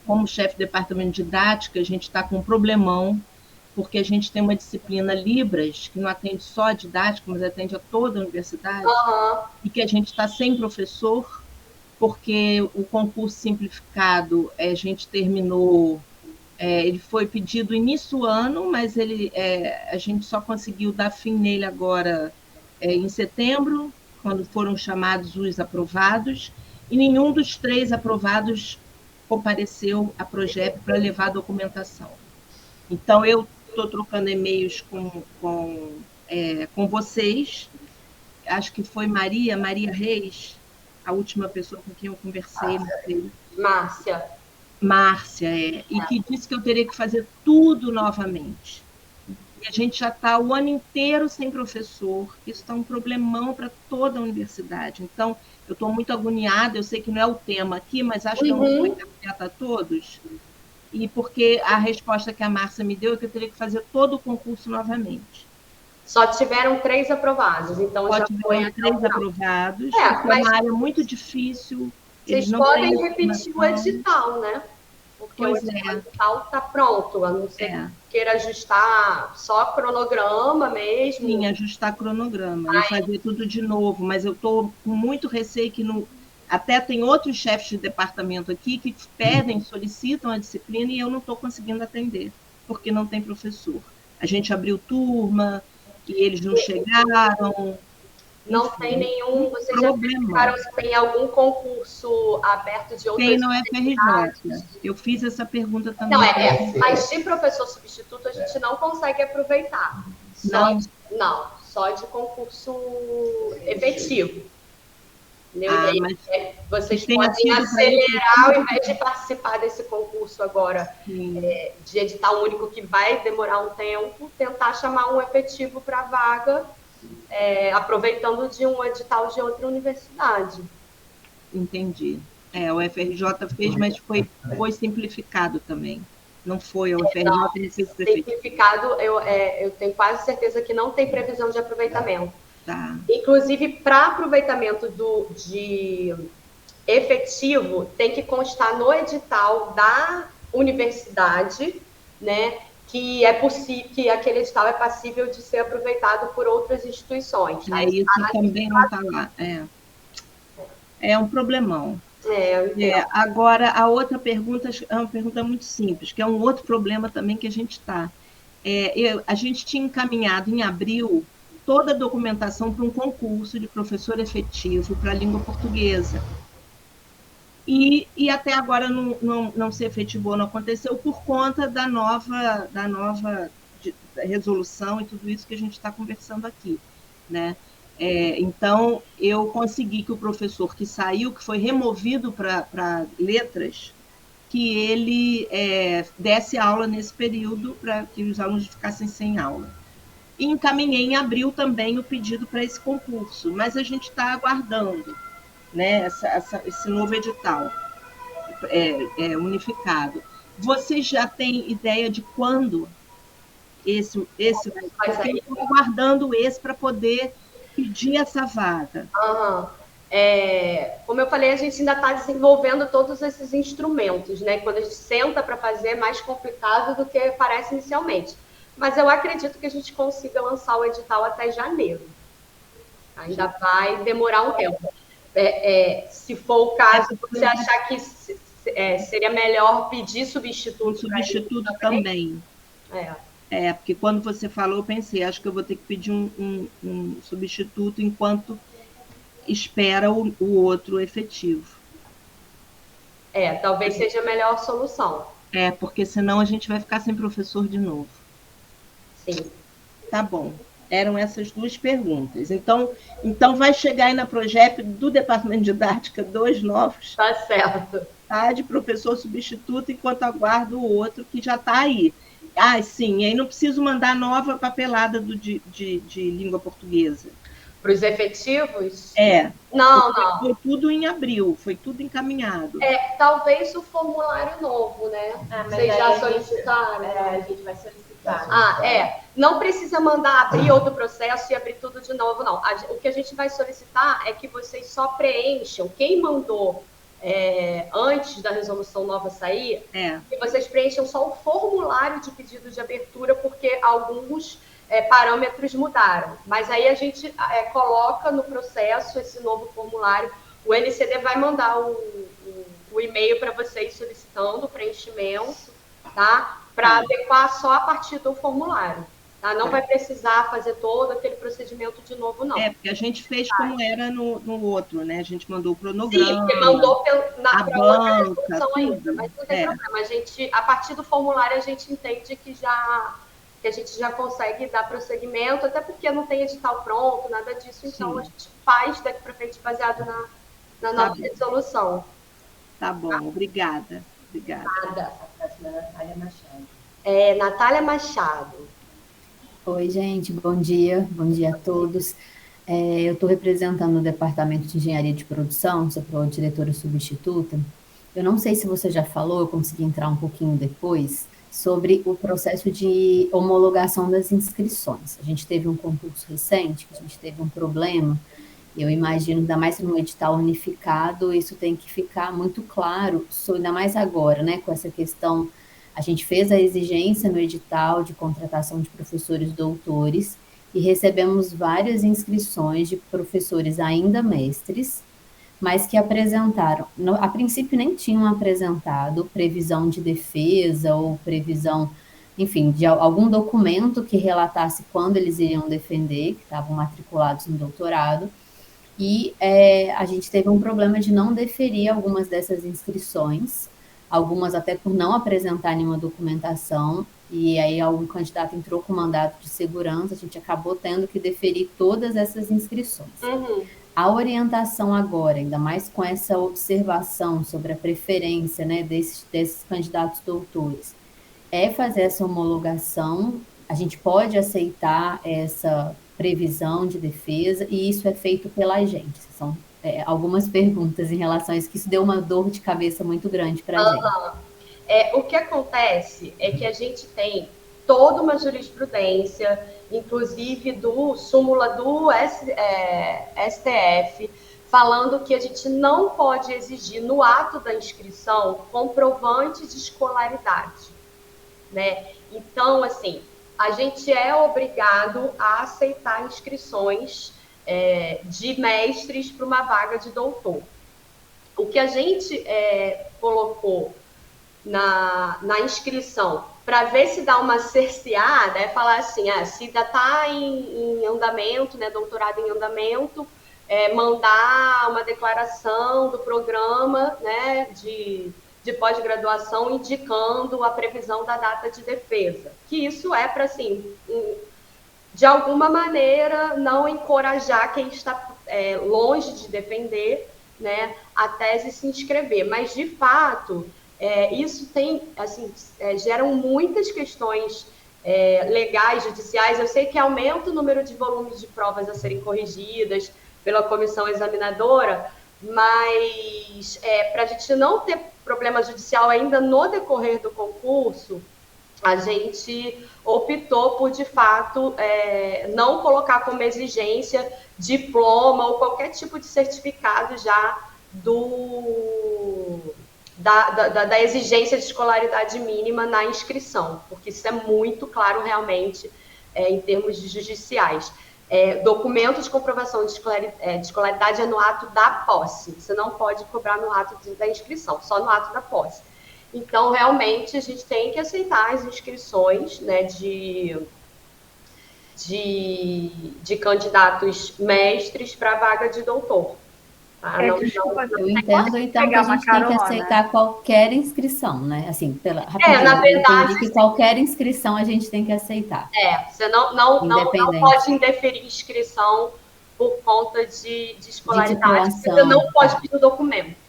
[SPEAKER 7] como chefe de departamento de didática, a gente está com um problemão, porque a gente tem uma disciplina Libras, que não atende só a didática, mas atende a toda a universidade, e que a gente está sem professor, porque o concurso simplificado, a gente terminou... ele foi pedido início do ano, mas a gente só conseguiu dar fim nele agora em setembro, quando foram chamados os aprovados, e nenhum dos 3 aprovados compareceu a projeto para levar a documentação. Então, eu estou trocando e-mails com vocês, acho que foi Maria Reis, a última pessoa com quem eu conversei. Márcia, e que disse que eu teria que fazer tudo novamente. E a gente já está o ano inteiro sem professor, isso está um problemão para toda a universidade. Então, eu estou muito agoniada, eu sei que não é o tema aqui, mas acho que é uma coisa que afeta a todos, e porque a resposta que a Márcia me deu é que eu teria que fazer todo o concurso novamente.
[SPEAKER 2] Só tiveram 3 aprovados, então
[SPEAKER 7] Só
[SPEAKER 2] já
[SPEAKER 7] tiveram 3 aprovados,
[SPEAKER 2] mas
[SPEAKER 7] uma área muito difícil.
[SPEAKER 2] Vocês podem repetir o edital, né? Porque o edital está pronto, a não ser que queira ajustar só cronograma mesmo.
[SPEAKER 7] Sim, ajustar cronograma, e fazer tudo de novo, mas eu estou com muito receio que até tem outros chefes de departamento aqui que pedem, solicitam a disciplina e eu não estou conseguindo atender, porque não tem professor. A gente abriu turma e eles não chegaram.
[SPEAKER 2] Não tem nenhum... Vocês já verificaram se tem algum concurso aberto de outras
[SPEAKER 7] Tem no FRJ. Eu fiz essa pergunta também.
[SPEAKER 2] Não, mas de professor substituto a gente não consegue aproveitar. Só de concurso efetivo. Mas vocês podem acelerar ao invés de participar desse concurso agora de edital único, que vai demorar um tempo, tentar chamar um efetivo para a vaga, aproveitando de um edital de outra universidade.
[SPEAKER 7] Entendi. O FRJ fez, mas foi simplificado também. Não foi o FRJ
[SPEAKER 2] simplificado, eu tenho quase certeza que não tem previsão de aproveitamento.
[SPEAKER 7] Tá.
[SPEAKER 2] Inclusive, para aproveitamento de efetivo, tem que constar no edital da universidade, né, que que aquele edital é passível de ser aproveitado por outras instituições. Tá?
[SPEAKER 7] Isso também não está lá. É um problemão. Agora, a outra pergunta é uma pergunta muito simples, que é um outro problema também que a gente está. A gente tinha encaminhado em abril toda a documentação para um concurso de professor efetivo para a língua portuguesa. E até agora não se efetivou, não aconteceu, por conta da nova resolução e tudo isso que a gente está conversando aqui, né? Então, eu consegui que o professor que saiu, que foi removido para letras, que ele desse aula nesse período para que os alunos ficassem sem aula. E encaminhei em abril também o pedido para esse concurso, mas a gente está aguardando, né, esse novo edital unificado. Vocês já têm ideia de quando porque eu estou aguardando esse para poder pedir essa vaga.
[SPEAKER 2] Como eu falei, a gente ainda está desenvolvendo todos esses instrumentos, né? Quando a gente senta para fazer, é mais complicado do que parece inicialmente. Mas eu acredito que a gente consiga lançar o edital até janeiro. Ainda vai demorar um tempo. Se for o caso, você achar que seria melhor pedir substituto?
[SPEAKER 7] Substituto também. Porque quando você falou, eu pensei, acho que eu vou ter que pedir um substituto enquanto espera o outro efetivo.
[SPEAKER 2] Talvez seja a melhor solução.
[SPEAKER 7] Porque senão a gente vai ficar sem professor de novo.
[SPEAKER 2] Sim.
[SPEAKER 7] Tá bom. Eram essas duas perguntas. Então vai chegar aí na Progep do Departamento de Didática 2 novos.
[SPEAKER 2] Tá certo.
[SPEAKER 7] Tá, de professor substituto, enquanto aguardo o outro que já está aí. Sim, aí não preciso mandar nova papelada de língua portuguesa.
[SPEAKER 2] Para os efetivos?
[SPEAKER 7] Não. Foi tudo em abril, foi tudo encaminhado.
[SPEAKER 2] Talvez o formulário novo, né? Vocês já solicitaram?
[SPEAKER 6] A gente vai solicitar.
[SPEAKER 2] Não precisa mandar abrir outro processo e abrir tudo de novo, não. O que a gente vai solicitar é que vocês só preencham, quem mandou antes da resolução nova sair, que vocês preencham só o formulário de pedido de abertura, porque alguns parâmetros mudaram. Mas aí a gente coloca no processo esse novo formulário. O NCD vai mandar o e-mail para vocês solicitando o preenchimento, tá? Para adequar só a partir do formulário. Tá? Não vai precisar fazer todo aquele procedimento de novo, não.
[SPEAKER 7] Porque a gente fez como era no outro, né? A gente mandou o cronograma.
[SPEAKER 2] Sim, porque mandou para outra resolução
[SPEAKER 7] tudo.
[SPEAKER 2] ainda, mas não tem problema. A partir do formulário, a gente entende que a gente já consegue dar prosseguimento, até porque não tem edital pronto, nada disso. Então, a gente faz daqui para frente baseado na nova resolução.
[SPEAKER 7] Tá bom, obrigada.
[SPEAKER 2] Nada.
[SPEAKER 6] A próxima é a Natália Machado.
[SPEAKER 2] Natália Machado.
[SPEAKER 8] Oi, gente, bom dia a todos. Eu estou representando o Departamento de Engenharia de Produção, sou diretora substituta. Eu não sei se você já falou, eu consegui entrar um pouquinho depois, sobre o processo de homologação das inscrições. A gente teve um concurso recente, a gente teve um problema, eu imagino, ainda mais no edital unificado, isso tem que ficar muito claro, ainda mais agora, né, com essa questão. A gente fez a exigência no edital de contratação de professores doutores e recebemos várias inscrições de professores ainda mestres, mas que apresentaram, a princípio nem tinham apresentado previsão de defesa ou previsão, enfim, de algum documento que relatasse quando eles iriam defender, que estavam matriculados no doutorado, e a gente teve um problema de não deferir algumas dessas inscrições, algumas até por não apresentar nenhuma documentação, e aí algum candidato entrou com mandato de segurança, a gente acabou tendo que deferir todas essas inscrições. A orientação agora, ainda mais com essa observação sobre a preferência, né, desses candidatos doutores, é fazer essa homologação. A gente pode aceitar essa previsão de defesa, e isso é feito pela gente. São algumas perguntas em relação a isso, que isso deu uma dor de cabeça muito grande para a gente.
[SPEAKER 2] O que acontece é que a gente tem toda uma jurisprudência, inclusive do súmula do STF, falando que a gente não pode exigir no ato da inscrição comprovante de escolaridade, né? Então, assim, a gente é obrigado a aceitar inscrições de mestres para uma vaga de doutor. O que a gente colocou na inscrição, para ver se dá uma cerceada, falar assim, se ainda está em andamento, né, doutorado em andamento, mandar uma declaração do programa, né, de pós-graduação indicando a previsão da data de defesa. Que isso é para, assim, de alguma maneira, não encorajar quem está longe de defender, né, a tese se inscrever. Mas, de fato, isso tem, assim, geram muitas questões legais, judiciais. Eu sei que aumenta o número de volumes de provas a serem corrigidas pela comissão examinadora, mas para a gente não ter problema judicial ainda no decorrer do concurso, a gente optou por, de fato, não colocar como exigência diploma ou qualquer tipo de certificado já da exigência de escolaridade mínima na inscrição, porque isso é muito claro realmente em termos de judiciais. Documento de comprovação de escolaridade é no ato da posse, você não pode cobrar no ato da inscrição, só no ato da posse. Então, realmente, a gente tem que aceitar as inscrições, né, de candidatos mestres para a vaga de doutor. Tá?
[SPEAKER 8] Eu entendo, então, que a gente tem que aceitar qualquer inscrição, né? Assim,
[SPEAKER 2] na verdade,
[SPEAKER 8] eu que qualquer inscrição a gente tem que aceitar.
[SPEAKER 2] Você não pode indeferir inscrição por conta de escolaridade, você não pode pedir o documento.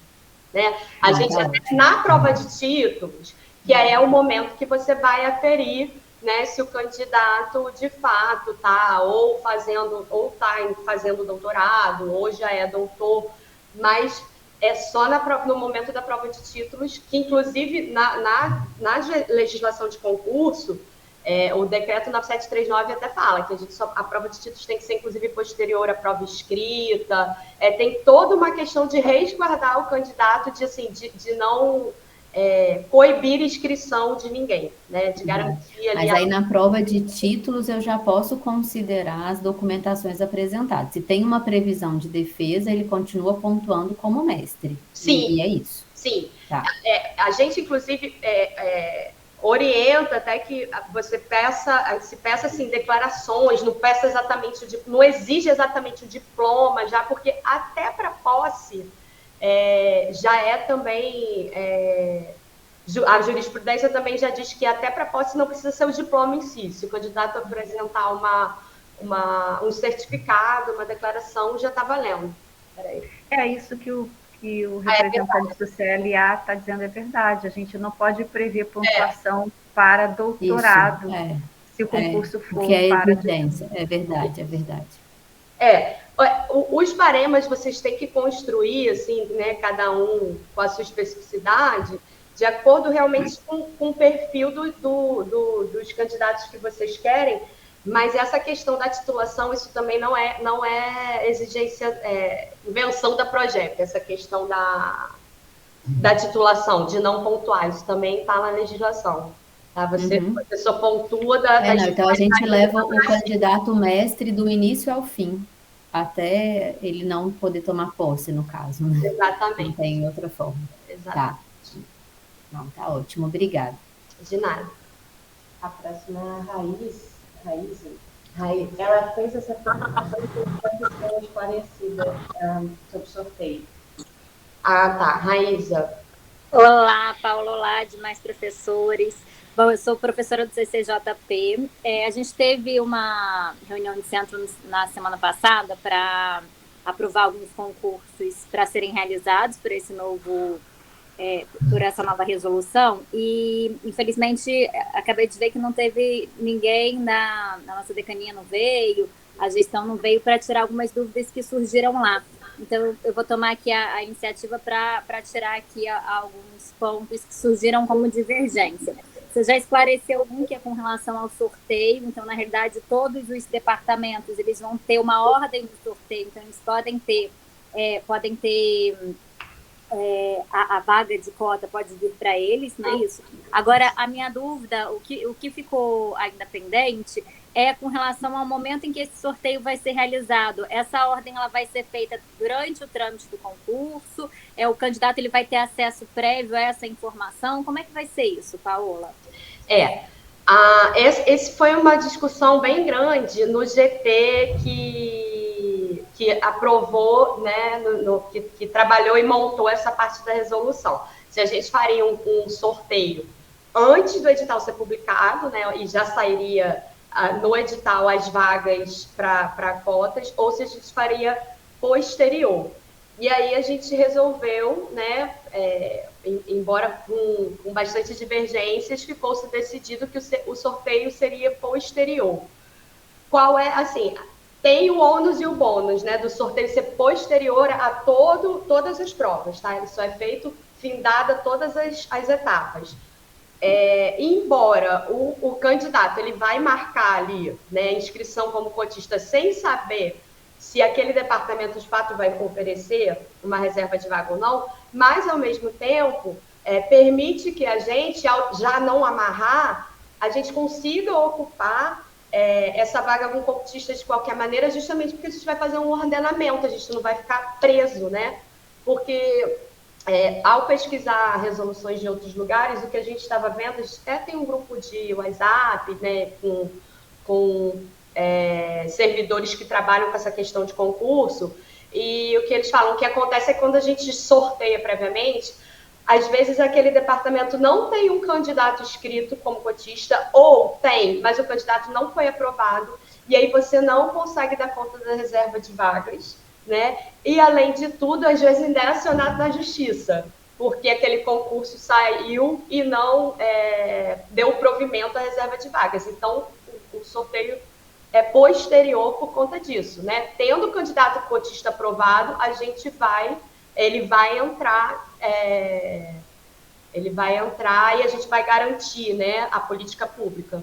[SPEAKER 2] Né? A gente, na prova de títulos, que aí é o momento que você vai aferir, né, se o candidato de fato está fazendo doutorado, ou já é doutor, mas é só no momento da prova de títulos, que inclusive na legislação de concurso, o decreto 9739 até fala que a prova de títulos tem que ser, inclusive, posterior à prova escrita, tem toda uma questão de resguardar o candidato, de não coibir inscrição de ninguém, né, de garantir ali...
[SPEAKER 8] Mas aí na prova de títulos eu já posso considerar as documentações apresentadas. Se tem uma previsão de defesa, ele continua pontuando como mestre.
[SPEAKER 2] Sim.
[SPEAKER 8] E é isso.
[SPEAKER 2] Sim.
[SPEAKER 8] Tá.
[SPEAKER 2] A gente, inclusive... orienta até que você peça assim, declarações, não exige exatamente o diploma, já, porque até para posse já também, a jurisprudência também já diz que até para posse não precisa ser o diploma em si. Se o candidato apresentar um certificado, uma declaração, já está valendo. Peraí.
[SPEAKER 4] É isso que o representante do CLA está dizendo, é verdade. A gente não pode prever pontuação para doutorado, se o concurso for para...
[SPEAKER 8] evidência. É verdade.
[SPEAKER 2] Os baremas vocês têm que construir, assim, né, cada um com a sua especificidade, de acordo realmente com o perfil dos candidatos que vocês querem, mas essa questão da titulação, isso também não é exigência, invenção da Projeto, essa questão da titulação, de não pontuar, isso também está na legislação. Tá? Você só pontua
[SPEAKER 8] então a gente leva o candidato mestre do início ao fim, até ele não poder tomar posse, no caso. Né?
[SPEAKER 2] Exatamente.
[SPEAKER 8] Não tem outra forma.
[SPEAKER 2] Exatamente.
[SPEAKER 8] Tá. Não, tá ótimo, obrigada.
[SPEAKER 2] De nada.
[SPEAKER 6] A próxima é a Raíssa. Ela fez essa pergunta para ser esclarecida sobre o sorteio.
[SPEAKER 2] Ah, tá. Raíssa.
[SPEAKER 1] Olá, Paula. Olá, demais professores. Bom, eu sou professora do CCJP. A gente teve uma reunião de centro na semana passada para aprovar alguns concursos para serem realizados por essa nova resolução, e infelizmente acabei de ver que não teve ninguém na nossa decania, não veio, a gestão não veio para tirar algumas dúvidas que surgiram lá. Então eu vou tomar aqui a iniciativa para tirar aqui alguns pontos que surgiram como divergência. Você já esclareceu um que é com relação ao sorteio, então na realidade todos os departamentos eles vão ter uma ordem do sorteio, então eles podem ter a vaga de cota pode vir para eles, não é isso? Agora, a minha dúvida, o que ficou ainda pendente é com relação ao momento em que esse sorteio vai ser realizado. Essa ordem ela vai ser feita durante o trâmite do concurso? O candidato ele vai ter acesso prévio a essa informação? Como é que vai ser isso, Paola?
[SPEAKER 2] Esse foi uma discussão bem grande no GT que aprovou, né, que trabalhou e montou essa parte da resolução. Se a gente faria um sorteio antes do edital ser publicado, né, e já sairia no edital as vagas para cotas, ou se a gente faria posterior. E aí a gente resolveu, né, embora com bastante divergências, ficou-se decidido que o sorteio seria posterior. Qual é, assim, tem o ônus e o bônus, né, do sorteio ser posterior a todas as provas, tá? Ele só é feito findada todas as etapas. Embora o candidato ele vai marcar ali, né, inscrição como cotista sem saber se aquele departamento de fato vai oferecer uma reserva de vaga ou não, mas ao mesmo tempo permite que a gente, ao já não amarrar, a gente consiga ocupar essa vaga com cotista de qualquer maneira, justamente porque a gente vai fazer um ordenamento, a gente não vai ficar preso, né? Porque ao pesquisar resoluções de outros lugares, o que a gente estava vendo, a gente até tem um grupo de WhatsApp, né, com servidores que trabalham com essa questão de concurso, e o que eles falam, o que acontece é que quando a gente sorteia previamente, às vezes aquele departamento não tem um candidato inscrito como cotista, ou tem, mas o candidato não foi aprovado, e aí você não consegue dar conta da reserva de vagas, né? E, além de tudo, às vezes ainda é acionado na justiça, porque aquele concurso saiu e não deu provimento à reserva de vagas. Então, o sorteio é posterior por conta disso, né? Tendo o candidato cotista aprovado, ele vai entrar e a gente vai garantir, né, a política pública.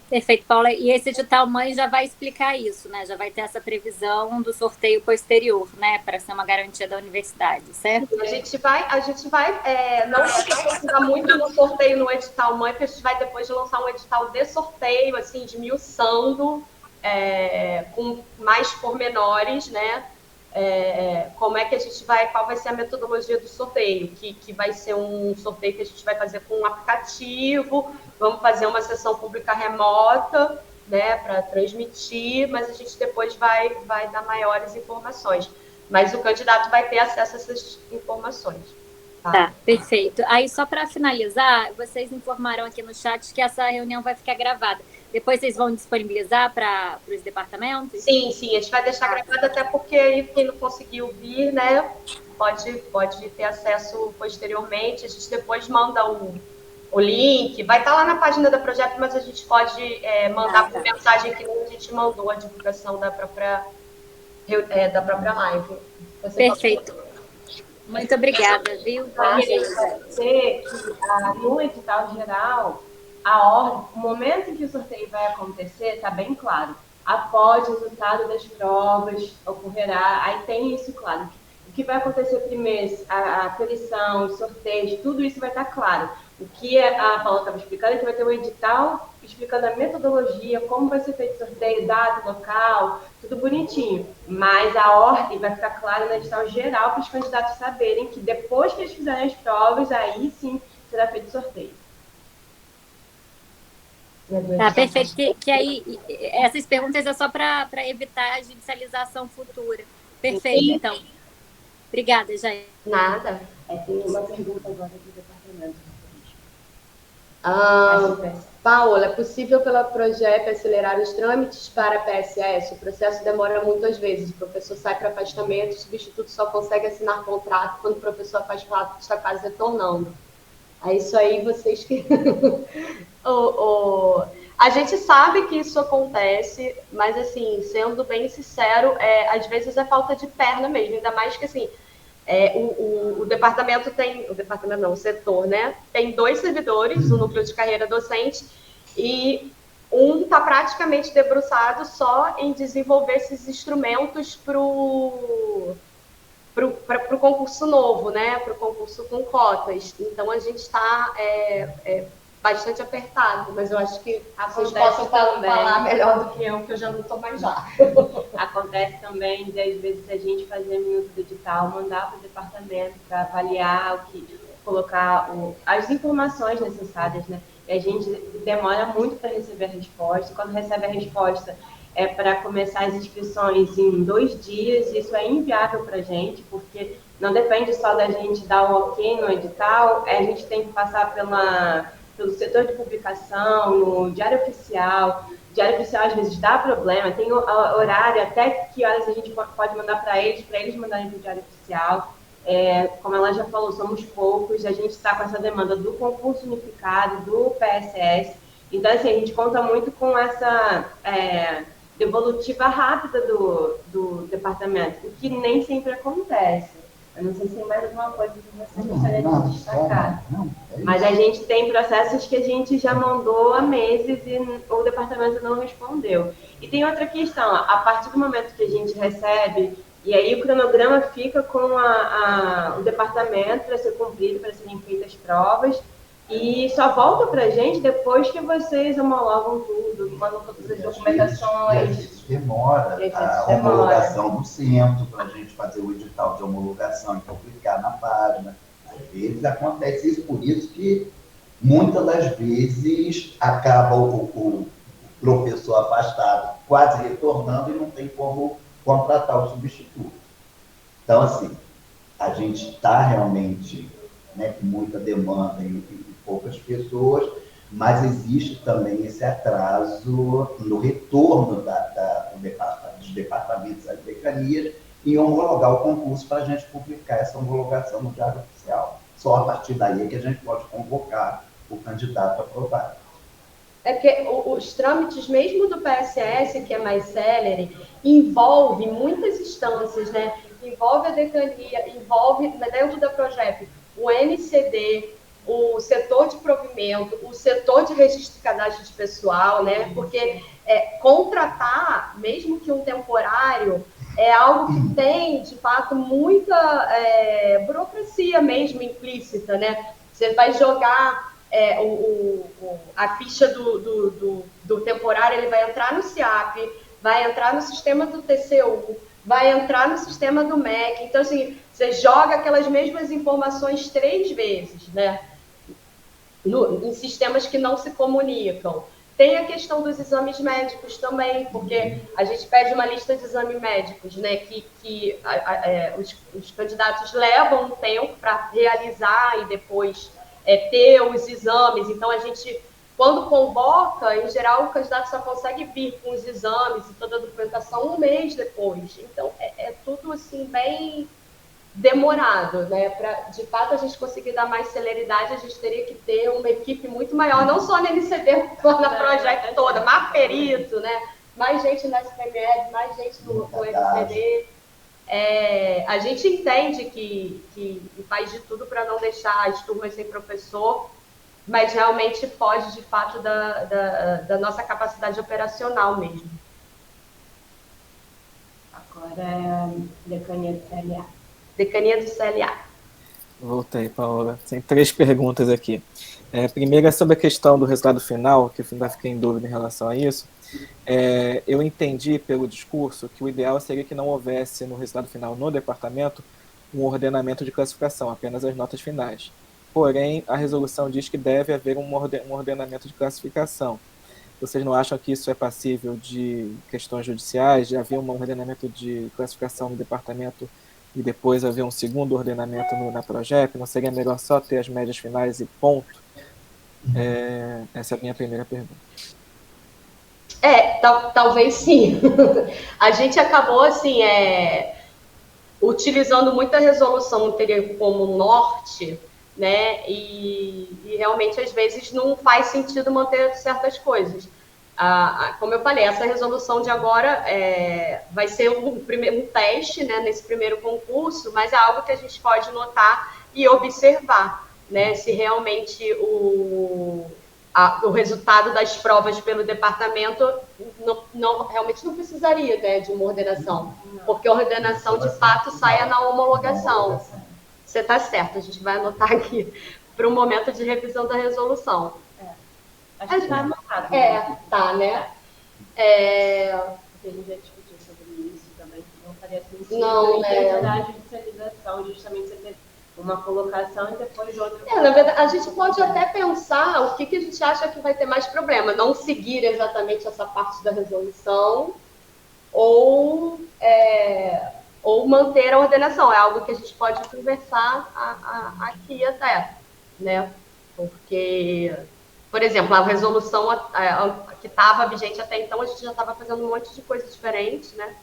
[SPEAKER 1] Perfeito, Paula. E esse edital mãe já vai explicar isso, né? Já vai ter essa previsão do sorteio posterior, né? Para ser uma garantia da universidade, certo?
[SPEAKER 2] A gente vai não se aprofundar muito no sorteio no edital mãe, porque a gente vai depois lançar um edital de sorteio, assim, esmiuçando, com mais pormenores, né? Como é que a gente qual vai ser a metodologia do sorteio, que vai ser um sorteio que a gente vai fazer com um aplicativo, vamos fazer uma sessão pública remota, né, para transmitir, mas a gente depois vai dar maiores informações. Mas o candidato vai ter acesso a essas informações.
[SPEAKER 1] Tá, perfeito. Aí, só para finalizar, vocês informaram aqui no chat que essa reunião vai ficar gravada. Depois vocês vão disponibilizar para os departamentos?
[SPEAKER 2] Sim, a gente vai deixar gravado, até porque aí quem não conseguiu vir, né, pode ter acesso posteriormente. A gente depois manda o link, vai estar lá na página da Projeto, mas a gente pode mandar por mensagem que a gente mandou a divulgação da própria live.
[SPEAKER 1] Perfeito. Muito obrigada, viu?
[SPEAKER 6] Eu queria dizer que no edital geral, a ordem, o momento em que o sorteio vai acontecer está bem claro. Após o resultado das provas ocorrerá, aí tem isso claro. O que vai acontecer primeiro, a aferição, os sorteios, tudo isso vai estar claro. O que a Paula estava explicando é que vai ter um edital explicando a metodologia, como vai ser feito o sorteio, data, local, tudo bonitinho. Mas a ordem vai ficar clara no edital geral para os candidatos saberem que depois que eles fizerem as provas, aí sim será feito o sorteio.
[SPEAKER 1] Tá, perfeito. Que aí, essas perguntas é só para evitar a judicialização futura. Perfeito, sim. Então. Obrigada, Jair.
[SPEAKER 2] Nada.
[SPEAKER 6] Tem uma pergunta agora do departamento.
[SPEAKER 2] Paula, é possível pela Progep acelerar os trâmites para a PSS? O processo demora muitas vezes. O professor sai para afastamento, o substituto só consegue assinar contrato quando o professor afastado está quase retornando. É isso aí, vocês que... A gente sabe que isso acontece, mas, assim, sendo bem sincero, às vezes é falta de perna mesmo, ainda mais que, assim, o departamento tem... o setor, né? Tem 2 servidores, o núcleo de carreira docente, e um está praticamente debruçado só em desenvolver esses instrumentos para o concurso novo, né? Para o concurso com cotas. Então, a gente está bastante apertado, mas eu acho que vocês possam falar melhor do que eu já não estou mais lá.
[SPEAKER 6] Acontece também de, às vezes, a gente fazer minuto do edital, mandar para o departamento para avaliar colocar as informações necessárias, né? E a gente demora muito para receber a resposta. Quando recebe a resposta, é para começar as inscrições em 2 dias. Isso é inviável para a gente, porque não depende só da gente dar o ok no edital, a gente tem que passar pelo setor de publicação, no Diário Oficial. O Diário Oficial às vezes dá problema, tem horário, até que horas a gente pode mandar para eles mandarem para o Diário Oficial. Como ela já falou, somos poucos, a gente está com essa demanda do concurso unificado, do PSS. Então, assim, a gente conta muito com essa devolutiva rápida do departamento, o que nem sempre acontece. Eu não sei se tem mais alguma coisa que você gostaria de destacar. Mas a gente tem processos que a gente já mandou há meses e o departamento não respondeu. E tem outra questão, a partir do momento que a gente recebe, e aí o cronograma fica com o departamento para ser cumprido, para serem feitas provas, e só volta para a gente depois que vocês homologam tudo, mandam todas as documentações.
[SPEAKER 9] Isso demora a homologação do centro, para a gente fazer o edital de homologação e publicar na página. Às vezes acontece isso, por isso que muitas das vezes acaba o professor afastado, quase retornando e não tem como contratar o substituto. Então, assim, a gente está realmente, né, com muita demanda e poucas pessoas, mas existe também esse atraso no retorno dos departamentos das decanias em homologar o concurso para a gente publicar essa homologação no Diário Oficial. Só a partir daí é que a gente pode convocar o candidato aprovado.
[SPEAKER 2] É porque os trâmites, mesmo do PSS, que é mais célere, envolve muitas instâncias, né? Envolve a decania, envolve, dentro da PROGEP, o NCD, o setor de provimento, o setor de registro de cadastro de pessoal, né? Porque contratar, mesmo que um temporário, é algo que tem, de fato, muita burocracia mesmo implícita, né? Você vai jogar a ficha do temporário, ele vai entrar no SIAP, vai entrar no sistema do TCU, vai entrar no sistema do MEC. Então, assim, você joga aquelas mesmas informações 3 vezes, né? Em sistemas que não se comunicam. Tem a questão dos exames médicos também, porque a gente pede uma lista de exames médicos, né, que os candidatos levam um tempo para realizar e depois ter os exames. Então, a gente, quando convoca, em geral, o candidato só consegue vir com os exames e toda a documentação 1 mês depois. Então, é tudo, assim, bem demorado, né? Para, de fato, a gente conseguir dar mais celeridade, a gente teria que ter uma equipe muito maior, não só na NCD, mas na Projeto toda, mais perito, né? Mais gente na SPMED, mais gente no NCD. A gente entende que faz de tudo para não deixar as turmas sem professor, mas realmente foge, de fato, da nossa capacidade operacional mesmo. Agora, decania do CLA. Decania do CLA.
[SPEAKER 3] Voltei, Paola. Tem 3 perguntas aqui. Primeiro é sobre a questão do resultado final, que eu ainda fiquei em dúvida em relação a isso. Eu entendi pelo discurso que o ideal seria que não houvesse no resultado final no departamento um ordenamento de classificação, apenas as notas finais. Porém, a resolução diz que deve haver um ordenamento de classificação. Vocês não acham que isso é passível de questões judiciais, de haver um ordenamento de classificação no departamento e depois haver um segundo ordenamento na PROGEP? Não seria melhor só ter as médias finais e ponto? Essa é a minha primeira pergunta.
[SPEAKER 2] Talvez sim. A gente acabou, assim, utilizando muita resolução anterior como norte, né? E realmente, às vezes, não faz sentido manter certas coisas. Como eu falei, essa resolução de agora vai ser um teste, né, nesse primeiro concurso, mas é algo que a gente pode notar e observar, né, se realmente o resultado das provas pelo departamento realmente não precisaria, né, de uma ordenação, porque a ordenação, de fato, saia na homologação. Você está certo, a gente vai anotar aqui para o momento de revisão da resolução.
[SPEAKER 6] Acho que está anotado.
[SPEAKER 2] Tá, né?
[SPEAKER 6] Porque a gente já discutiu sobre isso também, não faria sentido.
[SPEAKER 2] Não,
[SPEAKER 6] da judicialização, justamente você ter uma colocação e depois outra.
[SPEAKER 2] Na verdade, a gente pode até pensar o que a gente acha que vai ter mais problema, não seguir exatamente essa parte da resolução ou manter a ordenação. É algo que a gente pode conversar aqui até, né? Porque Por exemplo, a resolução que estava vigente até então, a gente já estava fazendo um monte de coisa diferente, né?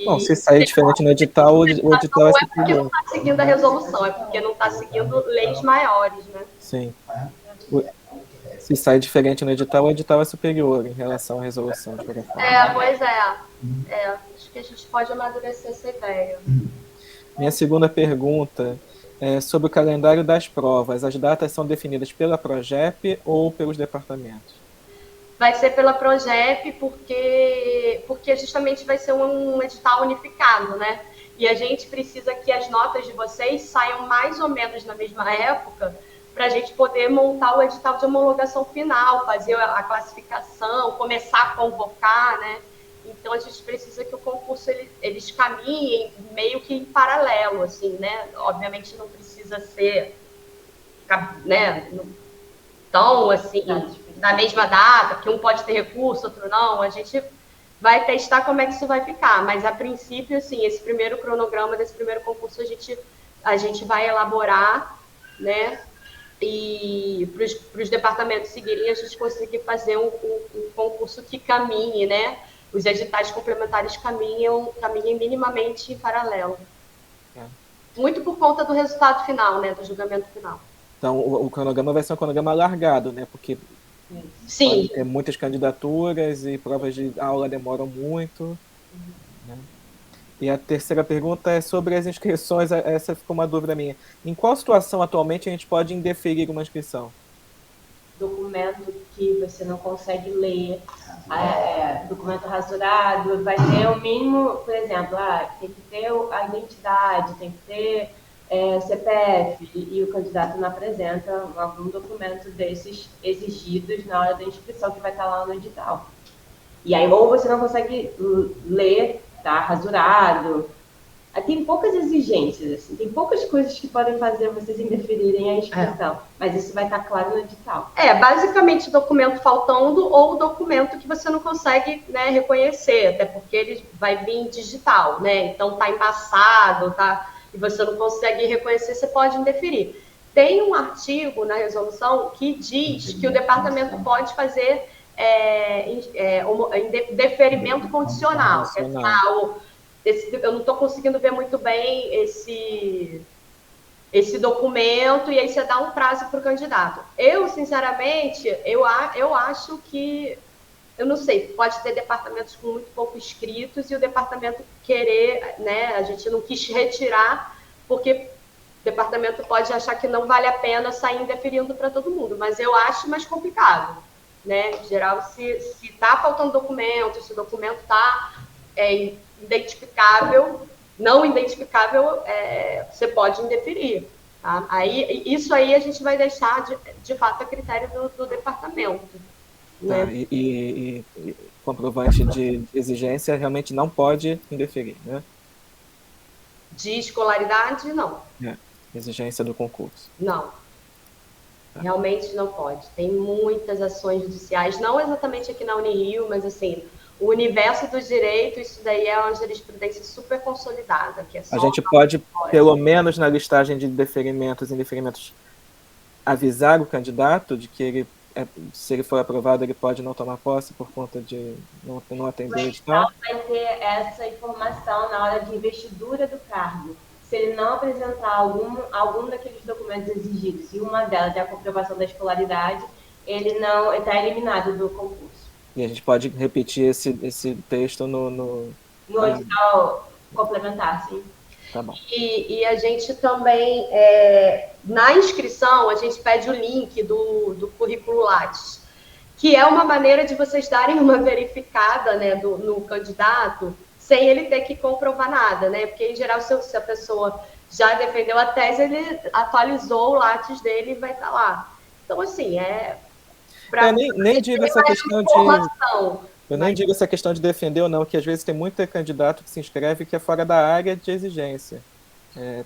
[SPEAKER 3] Bom, se sair diferente no edital, o edital
[SPEAKER 2] não
[SPEAKER 3] é
[SPEAKER 2] é porque não está seguindo a resolução, é porque não está seguindo leis maiores, né?
[SPEAKER 3] Sim. Se sair diferente no edital, o edital é superior em relação à resolução, de qualquer forma.
[SPEAKER 2] Pois é. Acho que a gente pode amadurecer essa ideia.
[SPEAKER 3] Minha segunda pergunta é sobre o calendário das provas. As datas são definidas pela Progep ou pelos departamentos?
[SPEAKER 2] Vai ser pela Progep, porque justamente vai ser um edital unificado, né? E a gente precisa que as notas de vocês saiam mais ou menos na mesma época para a gente poder montar o edital de homologação final, fazer a classificação, começar a convocar, né? Então, a gente precisa que o concurso eles caminhem meio que em paralelo, assim, né? Obviamente, não precisa ser, né, tão, assim, na mesma data, porque um pode ter recurso, outro não. A gente vai testar como é que isso vai ficar, mas, a princípio, assim, esse primeiro cronograma desse primeiro concurso a gente vai elaborar, né? E para os departamentos seguirem, a gente conseguir fazer um concurso que caminhe, né? Os editais complementares caminhem minimamente em paralelo. Muito por conta do resultado final, né? Do julgamento final.
[SPEAKER 3] Então, o cronograma vai ser um cronograma alargado, né? Porque
[SPEAKER 2] sim,
[SPEAKER 3] tem muitas candidaturas e provas de aula demoram muito. Né? E a terceira pergunta é sobre as inscrições. Essa ficou uma dúvida minha. Em qual situação atualmente a gente pode indeferir uma inscrição?
[SPEAKER 6] Documento que você não consegue ler, documento rasurado, vai ter o mínimo, por exemplo, tem que ter a identidade, tem que ter CPF, e o candidato não apresenta algum documento desses exigidos na hora da inscrição, que vai estar lá no edital. E aí, ou você não consegue ler, tá rasurado. Tem poucas exigências, assim, tem poucas coisas que podem fazer vocês indeferirem a inscrição, mas isso vai estar claro no edital.
[SPEAKER 2] Basicamente documento faltando ou documento que você não consegue, né, reconhecer, até porque ele vai vir digital, né? Então tá embaçado, e você não consegue reconhecer, você pode indeferir. Tem um artigo na resolução que diz que o departamento pode fazer deferimento condicional. Eu não estou conseguindo ver muito bem esse documento, e aí você dá um prazo para o candidato. Eu, sinceramente, eu acho que, eu não sei, pode ter departamentos com muito pouco inscritos e o departamento querer, né, a gente não quis retirar, porque o departamento pode achar que não vale a pena sair indeferindo para todo mundo, mas eu acho mais complicado, né? Em geral, se está faltando documento, se o documento está não identificável, você pode indeferir. Tá? Isso aí a gente vai deixar, de fato, a critério do departamento. Né?
[SPEAKER 3] E comprovante de exigência realmente não pode indeferir, né?
[SPEAKER 2] De escolaridade, não.
[SPEAKER 3] Exigência do concurso.
[SPEAKER 2] Não. Realmente não pode. Tem muitas ações judiciais, não exatamente aqui na Unirio, mas assim, o universo dos direitos, isso daí é uma jurisprudência super consolidada. Que é só
[SPEAKER 3] a gente pode, pelo menos na listagem de deferimentos e indeferimentos, avisar o candidato de que ele, se ele for aprovado, ele pode não tomar posse por conta de não atender o edital?
[SPEAKER 6] Vai ter essa informação na hora de investidura do cargo. Se ele não apresentar algum daqueles documentos exigidos, e uma delas é a comprovação da escolaridade, ele não está eliminado do concurso.
[SPEAKER 3] E a gente pode repetir esse texto no
[SPEAKER 6] edital complementar, sim.
[SPEAKER 3] Tá bom.
[SPEAKER 2] E a gente também, na inscrição, a gente pede o link do currículo Lattes, que é uma maneira de vocês darem uma verificada, né, no candidato, sem ele ter que comprovar nada, né? Porque, em geral, se a pessoa já defendeu a tese, ele atualizou o Lattes dele e vai estar lá. Então, assim,
[SPEAKER 3] nem digo essa questão de... Eu nem digo essa questão de defender ou não, que às vezes tem muito candidato que se inscreve que é fora da área de exigência.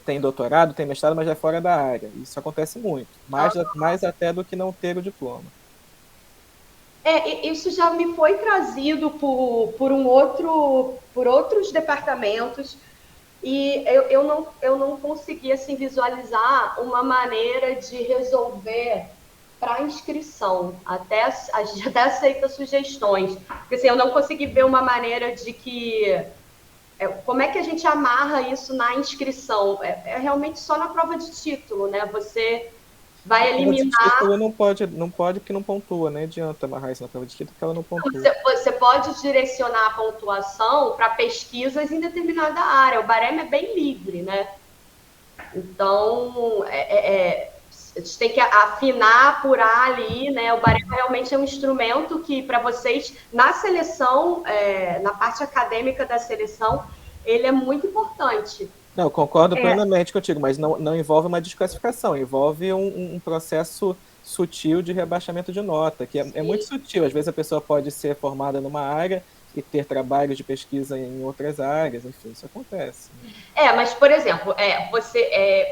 [SPEAKER 3] Tem doutorado, tem mestrado, mas já é fora da área. Isso acontece muito. Mais até do que não ter o diploma.
[SPEAKER 2] Isso já me foi trazido por outros departamentos, e eu não consegui assim, visualizar uma maneira de resolver para inscrição. A gente até aceita sugestões, porque assim, eu não consegui ver uma maneira de que... como é que a gente amarra isso na inscrição? É realmente só na prova de título, né? Você vai eliminar...
[SPEAKER 3] Título não pode porque não pontua, né? Adianta amarrar isso na prova de título porque ela não pontua.
[SPEAKER 2] Você pode direcionar a pontuação para pesquisas em determinada área. O baremo é bem livre, né? Então, a gente tem que afinar, apurar ali, né? O baremo realmente é um instrumento que, para vocês, na seleção, na parte acadêmica da seleção, ele é muito importante.
[SPEAKER 3] Não, eu concordo plenamente contigo, mas não envolve uma desclassificação, envolve um processo sutil de rebaixamento de nota, que é muito sutil. Às vezes a pessoa pode ser formada numa área e ter trabalhos de pesquisa em outras áreas, enfim, isso acontece.
[SPEAKER 2] Mas, por exemplo,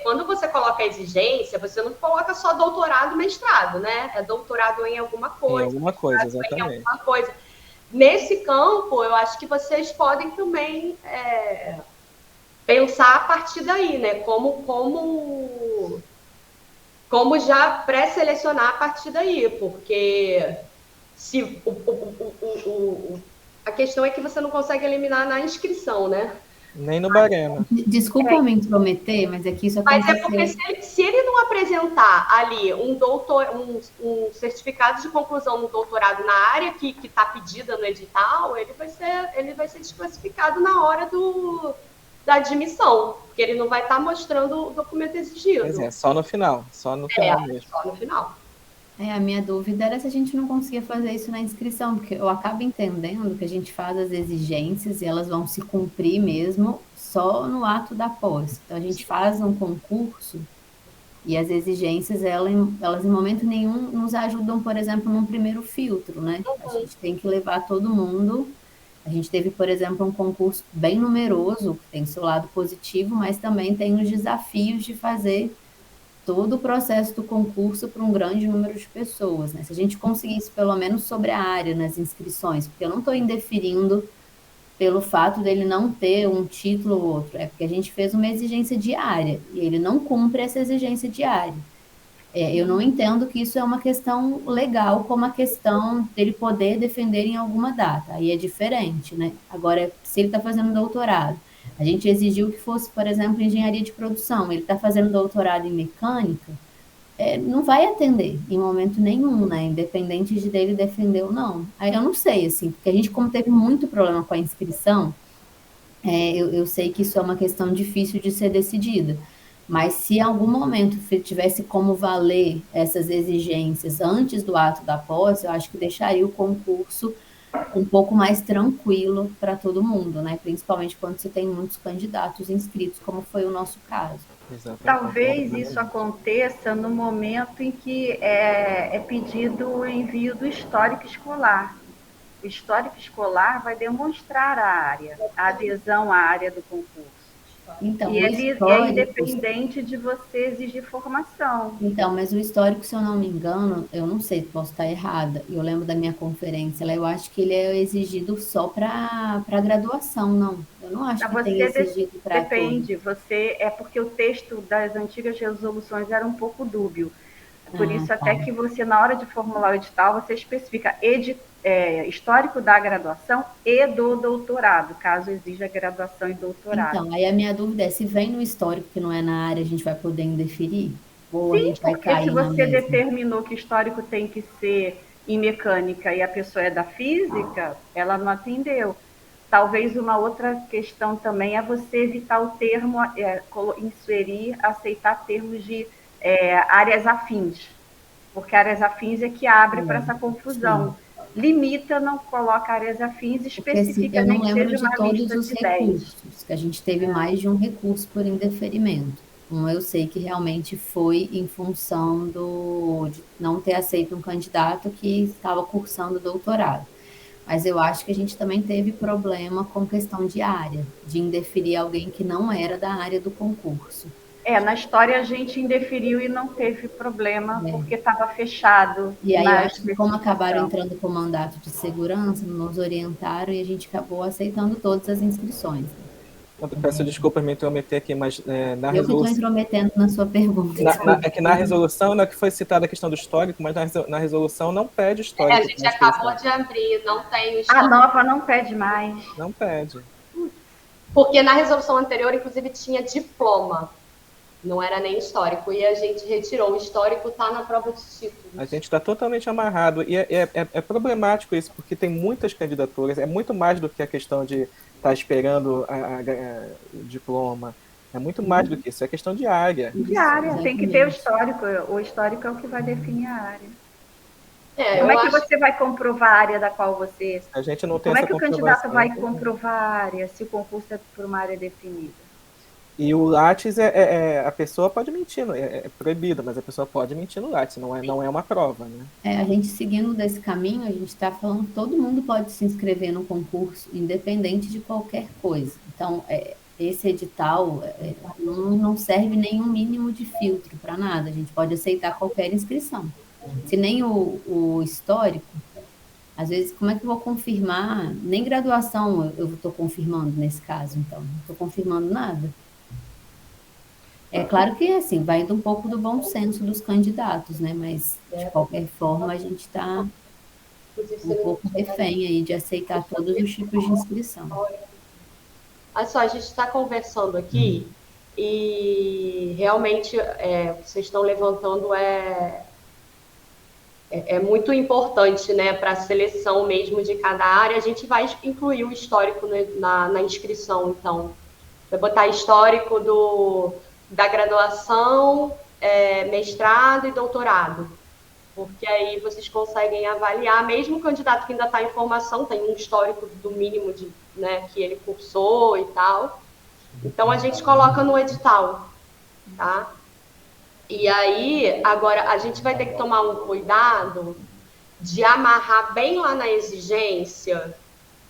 [SPEAKER 2] quando você coloca a exigência, você não coloca só doutorado e mestrado, né? É doutorado em alguma coisa.
[SPEAKER 3] Em alguma coisa, exatamente.
[SPEAKER 2] Em alguma coisa. Nesse campo, eu acho que vocês podem também pensar a partir daí, né? Como já pré-selecionar a partir daí, porque se a questão é que você não consegue eliminar na inscrição, né?
[SPEAKER 3] Nem no baremo.
[SPEAKER 8] Desculpa me intrometer, mas é que isso aconteceu.
[SPEAKER 2] Mas é porque se ele não apresentar ali um certificado de conclusão no doutorado na área que está pedida no edital, ele vai ser desclassificado na hora da admissão, porque ele não vai estar mostrando o documento exigido.
[SPEAKER 3] Pois só no final. Só no final mesmo.
[SPEAKER 2] Só no final.
[SPEAKER 8] A minha dúvida era se a gente não conseguia fazer isso na inscrição, porque eu acabo entendendo que a gente faz as exigências e elas vão se cumprir mesmo só no ato da posse. Então, a gente faz um concurso e as exigências, elas em momento nenhum nos ajudam, por exemplo, num primeiro filtro, né? A gente tem que levar todo mundo. A gente teve, por exemplo, um concurso bem numeroso, que tem seu lado positivo, mas também tem os desafios de fazer todo o processo do concurso para um grande número de pessoas, né? Se a gente conseguisse pelo menos sobre a área nas inscrições, porque eu não estou indeferindo pelo fato dele não ter um título ou outro, é porque a gente fez uma exigência diária e ele não cumpre essa exigência diária. Eu não entendo que isso é uma questão legal, como a questão dele poder defender em alguma data, aí é diferente, né? Agora, se ele está fazendo doutorado, a gente exigiu que fosse, por exemplo, engenharia de produção. Ele está fazendo doutorado em mecânica, não vai atender em momento nenhum, né? Independente de dele defender ou não. Aí eu não sei, assim, porque a gente, como teve muito problema com a inscrição, eu sei que isso é uma questão difícil de ser decidida. Mas se em algum momento tivesse como valer essas exigências antes do ato da posse, eu acho que deixaria o concurso um pouco mais tranquilo para todo mundo, né? Principalmente quando você tem muitos candidatos inscritos, como foi o nosso caso.
[SPEAKER 3] Exatamente.
[SPEAKER 4] Talvez isso aconteça no momento em que é pedido o envio do histórico escolar. O histórico escolar vai demonstrar a adesão à área do concurso.
[SPEAKER 8] Então,
[SPEAKER 4] e ele é independente de você exigir formação.
[SPEAKER 8] Então, mas o histórico, se eu não me engano, eu não sei, posso estar errada, eu lembro da minha conferência lá, eu acho que ele é exigido só para graduação, não. Eu não acho que tem exigido para
[SPEAKER 4] depende, porque o texto das antigas resoluções era um pouco dúbio. Por isso, até que você, na hora de formular o edital, você especifica histórico da graduação e do doutorado, caso exija graduação e doutorado.
[SPEAKER 8] Então, aí a minha dúvida é, se vem no histórico que não é na área, a gente vai poder indeferir? Ou
[SPEAKER 4] Sim,
[SPEAKER 8] a gente vai
[SPEAKER 4] porque
[SPEAKER 8] cair
[SPEAKER 4] se você determinou que histórico tem que ser em mecânica e a pessoa é da física, ela não atendeu. Talvez uma outra questão também é você evitar o termo, aceitar termos de áreas afins, porque áreas afins é que abre para essa confusão. Sim. Limita, não coloca áreas afins, especifica, nem que seja uma lista de 10.
[SPEAKER 8] Que a gente teve mais de um recurso por indeferimento. Eu sei que realmente foi em função de não ter aceito um candidato que estava cursando doutorado. Mas eu acho que a gente também teve problema com questão de área, de indeferir alguém que não era da área do concurso.
[SPEAKER 4] Na história a gente indeferiu e não teve problema, porque estava fechado.
[SPEAKER 8] E aí eu acho que como acabaram entrando com mandato de segurança, nos orientaram e a gente acabou aceitando todas as inscrições.
[SPEAKER 3] Eu peço desculpas me intrometer aqui, mas na
[SPEAKER 8] Eu que estou
[SPEAKER 3] resolução...
[SPEAKER 8] intrometendo na sua pergunta.
[SPEAKER 3] É que na resolução, não é que foi citada a questão do histórico, mas na resolução não pede histórico.
[SPEAKER 2] A gente acabou de abrir, não tem o
[SPEAKER 4] A
[SPEAKER 2] histórico.
[SPEAKER 4] nova não pede mais.
[SPEAKER 3] Não pede.
[SPEAKER 2] Porque na resolução anterior, inclusive, tinha diploma. Não era nem histórico. E a gente retirou. O histórico está na prova de títulos.
[SPEAKER 3] A gente está totalmente amarrado. E é problemático isso, porque tem muitas candidaturas. É muito mais do que a questão de estar esperando o diploma. É muito mais do que isso. É questão de área.
[SPEAKER 4] De área, tem que ter o histórico. O histórico é o que vai definir a área. Como é que você vai comprovar a área da qual você...
[SPEAKER 3] A gente não tem
[SPEAKER 4] Como é
[SPEAKER 3] essa
[SPEAKER 4] que o candidato vai comprovar a área se o concurso é por uma área definida?
[SPEAKER 3] E o Lattes, a pessoa pode mentir, é proibido, mas a pessoa pode mentir no Lattes, não é uma prova, né?
[SPEAKER 8] A gente seguindo desse caminho, a gente está falando que todo mundo pode se inscrever no concurso, independente de qualquer coisa. Então, esse edital não serve nenhum mínimo de filtro para nada, a gente pode aceitar qualquer inscrição. Se nem o histórico, às vezes, como é que eu vou confirmar? Nem graduação eu estou confirmando nesse caso, então, não estou confirmando nada. É claro que, assim, vai indo um pouco do bom senso dos candidatos, né? Mas, de qualquer forma, a gente está um pouco refém aí de aceitar todos os tipos de inscrição.
[SPEAKER 2] Olha só, a gente está conversando aqui e realmente o que vocês estão levantando é muito importante, né, para a seleção mesmo de cada área. A gente vai incluir o histórico, né, na inscrição, então. Vai botar histórico da graduação, mestrado e doutorado, porque aí vocês conseguem avaliar, mesmo o candidato que ainda está em formação, tem um histórico do mínimo né, que ele cursou e tal. Então, a gente coloca no edital, tá? E aí, agora, a gente vai ter que tomar um cuidado de amarrar bem lá na exigência,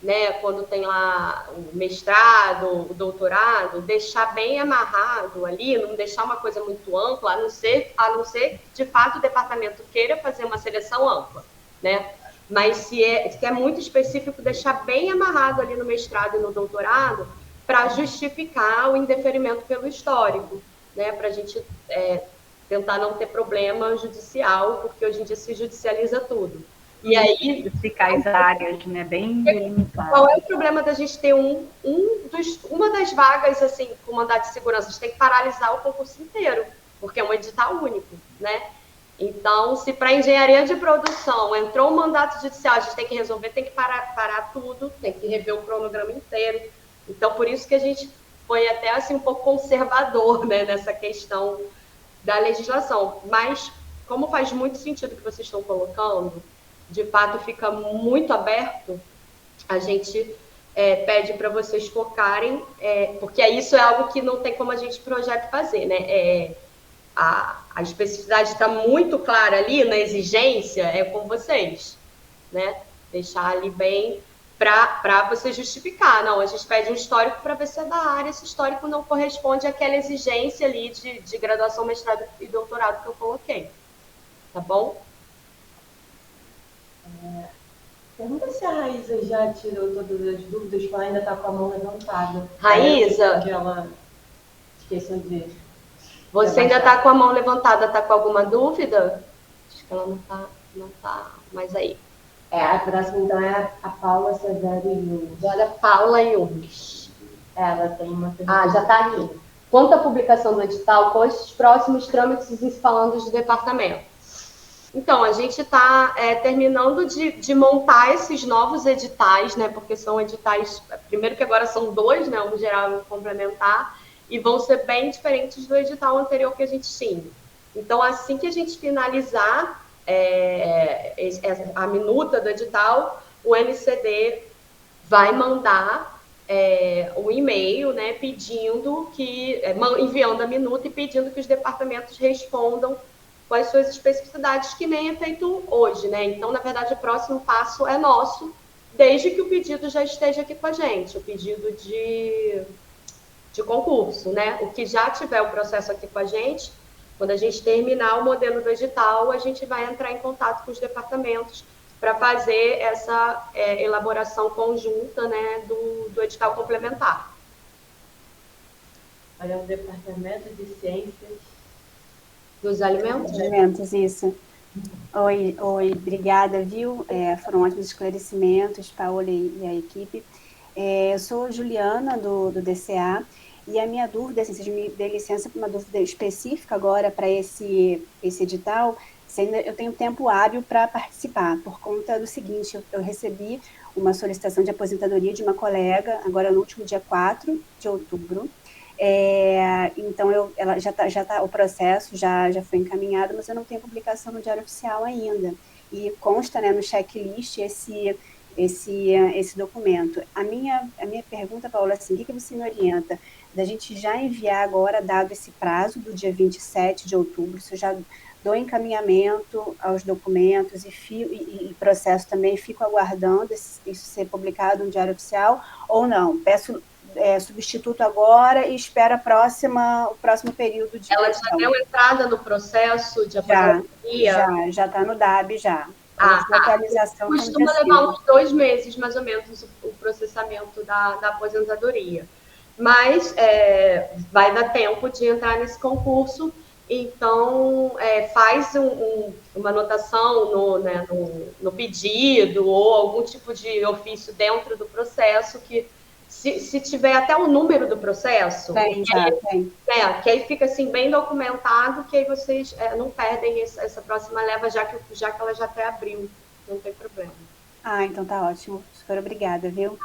[SPEAKER 2] né, quando tem lá o mestrado, o doutorado, deixar bem amarrado ali, não deixar uma coisa muito ampla, a não ser que, de fato, o departamento queira fazer uma seleção ampla, né? Mas se é muito específico, deixar bem amarrado ali no mestrado e no doutorado para justificar o indeferimento pelo histórico, né? Para a gente tentar não ter problema judicial, porque hoje em dia se judicializa tudo. E aí,
[SPEAKER 4] justificar as áreas, né, bem delimitadas.
[SPEAKER 2] Qual é o problema da gente ter uma das vagas, assim, com mandato de segurança? A gente tem que paralisar o concurso inteiro, porque é um edital único, né? Então, se para engenharia de produção entrou um mandato judicial, a gente tem que resolver, tem que parar tudo, tem que rever o cronograma inteiro. Então, por isso que a gente foi até, assim, um pouco conservador, né, nessa questão da legislação. Mas, como faz muito sentido o que vocês estão colocando, de fato fica muito aberto, a gente pede para vocês focarem, porque isso é algo que não tem como a gente projeto fazer, né? A especificidade está muito clara ali na exigência, é com vocês, né? Deixar ali bem para você justificar. Não, a gente pede um histórico para ver se é da área, esse histórico não corresponde àquela exigência ali de graduação, mestrado e doutorado que eu coloquei. Tá bom?
[SPEAKER 6] Pergunta se a Raíza já tirou todas as dúvidas, que ela ainda está com a mão levantada.
[SPEAKER 2] Raíza?
[SPEAKER 6] Que ela esqueceu de...
[SPEAKER 2] Você ainda está com a mão levantada, está com alguma dúvida? Acho que ela não tá mais aí.
[SPEAKER 6] A próxima, então, é a Paula Severo Yunes.
[SPEAKER 2] Olha, Paula Yunes.
[SPEAKER 6] Ela tem uma pergunta.
[SPEAKER 2] Já está aqui. Quanto à publicação do edital, quais os próximos trâmites e falando de departamento? Então, a gente está terminando de montar esses novos editais, né? Porque são editais, primeiro que agora são 2, né? Um geral e um complementar, e vão ser bem diferentes do edital anterior que a gente tinha. Então, assim que a gente finalizar a minuta do edital, o NCD vai mandar um e-mail, né? Pedindo enviando a minuta e pedindo que os departamentos respondam com as suas especificidades, que nem é feito hoje, né? Então, na verdade, o próximo passo é nosso, desde que o pedido já esteja aqui com a gente, o pedido de concurso, né? O que já tiver o processo aqui com a gente, quando a gente terminar o modelo do edital, a gente vai entrar em contato com os departamentos para fazer essa elaboração conjunta, né, do edital complementar.
[SPEAKER 6] Olha, o Departamento de Ciências
[SPEAKER 2] Dos alimentos?
[SPEAKER 10] Alimentos, isso. Oi, obrigada, viu? Foram ótimos esclarecimentos, Paola e a equipe. Eu sou Juliana, do DCA, e a minha dúvida, assim, vocês me dêem licença para uma dúvida específica agora para esse edital, se ainda eu tenho tempo hábil para participar, por conta do seguinte, eu recebi uma solicitação de aposentadoria de uma colega, agora no último dia 4 de outubro, então ela já tá, o processo já foi encaminhado, mas eu não tenho publicação no Diário Oficial ainda, e consta, né, no checklist esse documento. A minha pergunta, Paula, assim, o que você me orienta? Da gente já enviar agora, dado esse prazo do dia 27 de outubro, se eu já dou encaminhamento aos documentos e processo também, fico aguardando isso ser publicado no Diário Oficial, ou não? Peço substituto agora e espero o próximo período de
[SPEAKER 2] Ela já deu entrada no processo de aposentadoria?
[SPEAKER 10] Já está no DAB, já.
[SPEAKER 2] Atualização costuma levar uns 2 meses, mais ou menos, o processamento da aposentadoria. Mas vai dar tempo de entrar nesse concurso, então faz uma anotação no pedido ou algum tipo de ofício dentro do processo que se tiver até o número do processo, que aí fica assim bem documentado, que aí vocês não perdem essa próxima leva, já que ela já até abriu, não tem problema.
[SPEAKER 10] Então tá ótimo. Super obrigada, viu?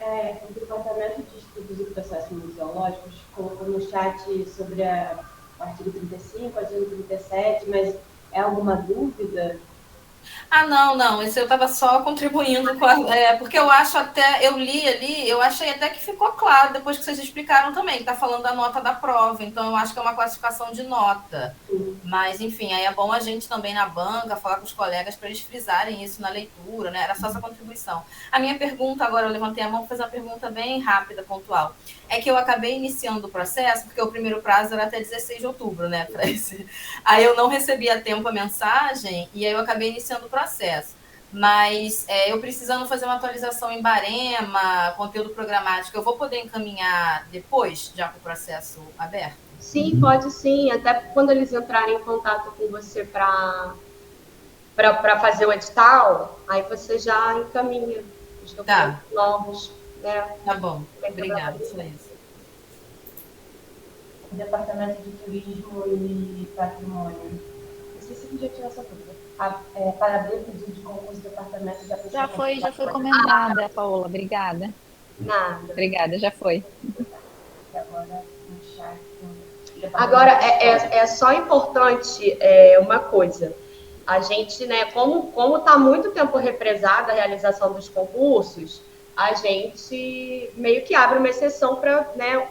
[SPEAKER 6] O Departamento de Estudos e Processos Museológicos colocou no chat sobre o artigo 35, artigo 37, mas é alguma dúvida?
[SPEAKER 5] Não, isso eu estava só contribuindo com porque eu acho até, eu li ali, eu achei até que ficou claro, depois que vocês explicaram também, que está falando da nota da prova, então eu acho que é uma classificação de nota. Mas, enfim, aí é bom a gente também na banca falar com os colegas para eles frisarem isso na leitura, né? Era só essa contribuição. A minha pergunta, agora eu levantei a mão para fazer uma pergunta bem rápida, pontual. É que eu acabei iniciando o processo, porque o primeiro prazo era até 16 de outubro, né? Aí eu não recebi a tempo a mensagem, e aí eu acabei iniciando o processo. Mas eu precisando fazer uma atualização em Barema, conteúdo programático, eu vou poder encaminhar depois, já com o processo aberto?
[SPEAKER 2] Sim, pode sim. Até quando eles entrarem em contato com você para fazer o edital, aí você já encaminha os documentos novos. Né?
[SPEAKER 5] Tá bom, obrigada. Isso é isso.
[SPEAKER 6] Departamento de Turismo e Patrimônio. Esqueci que já tinha essa dúvida. Para abrir o pedido de concurso do departamento de aperfeiçoamento.
[SPEAKER 1] Já foi comentada, Paola. Obrigada.
[SPEAKER 2] Nada.
[SPEAKER 1] Obrigada, já foi.
[SPEAKER 2] Agora, é só importante uma coisa. A gente, né, como está muito tempo represada a realização dos concursos, a gente meio que abre uma exceção para, né,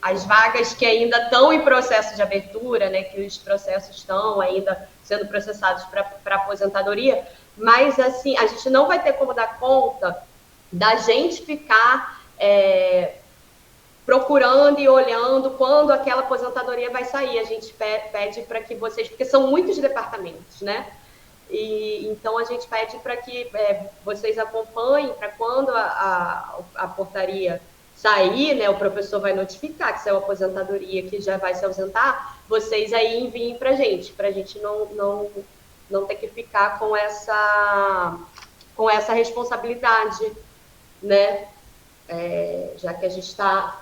[SPEAKER 2] as vagas que ainda estão em processo de abertura, né, que os processos estão ainda sendo processados para aposentadoria, mas assim, a gente não vai ter como dar conta da gente ficar procurando e olhando quando aquela aposentadoria vai sair. A gente pede para que vocês, porque são muitos departamentos, né? E então a gente pede para que vocês acompanhem, para quando a portaria sair, né, o professor vai notificar que saiu a aposentadoria, que já vai se ausentar, vocês aí enviem para a gente não ter que ficar com essa responsabilidade, né? Já que a gente está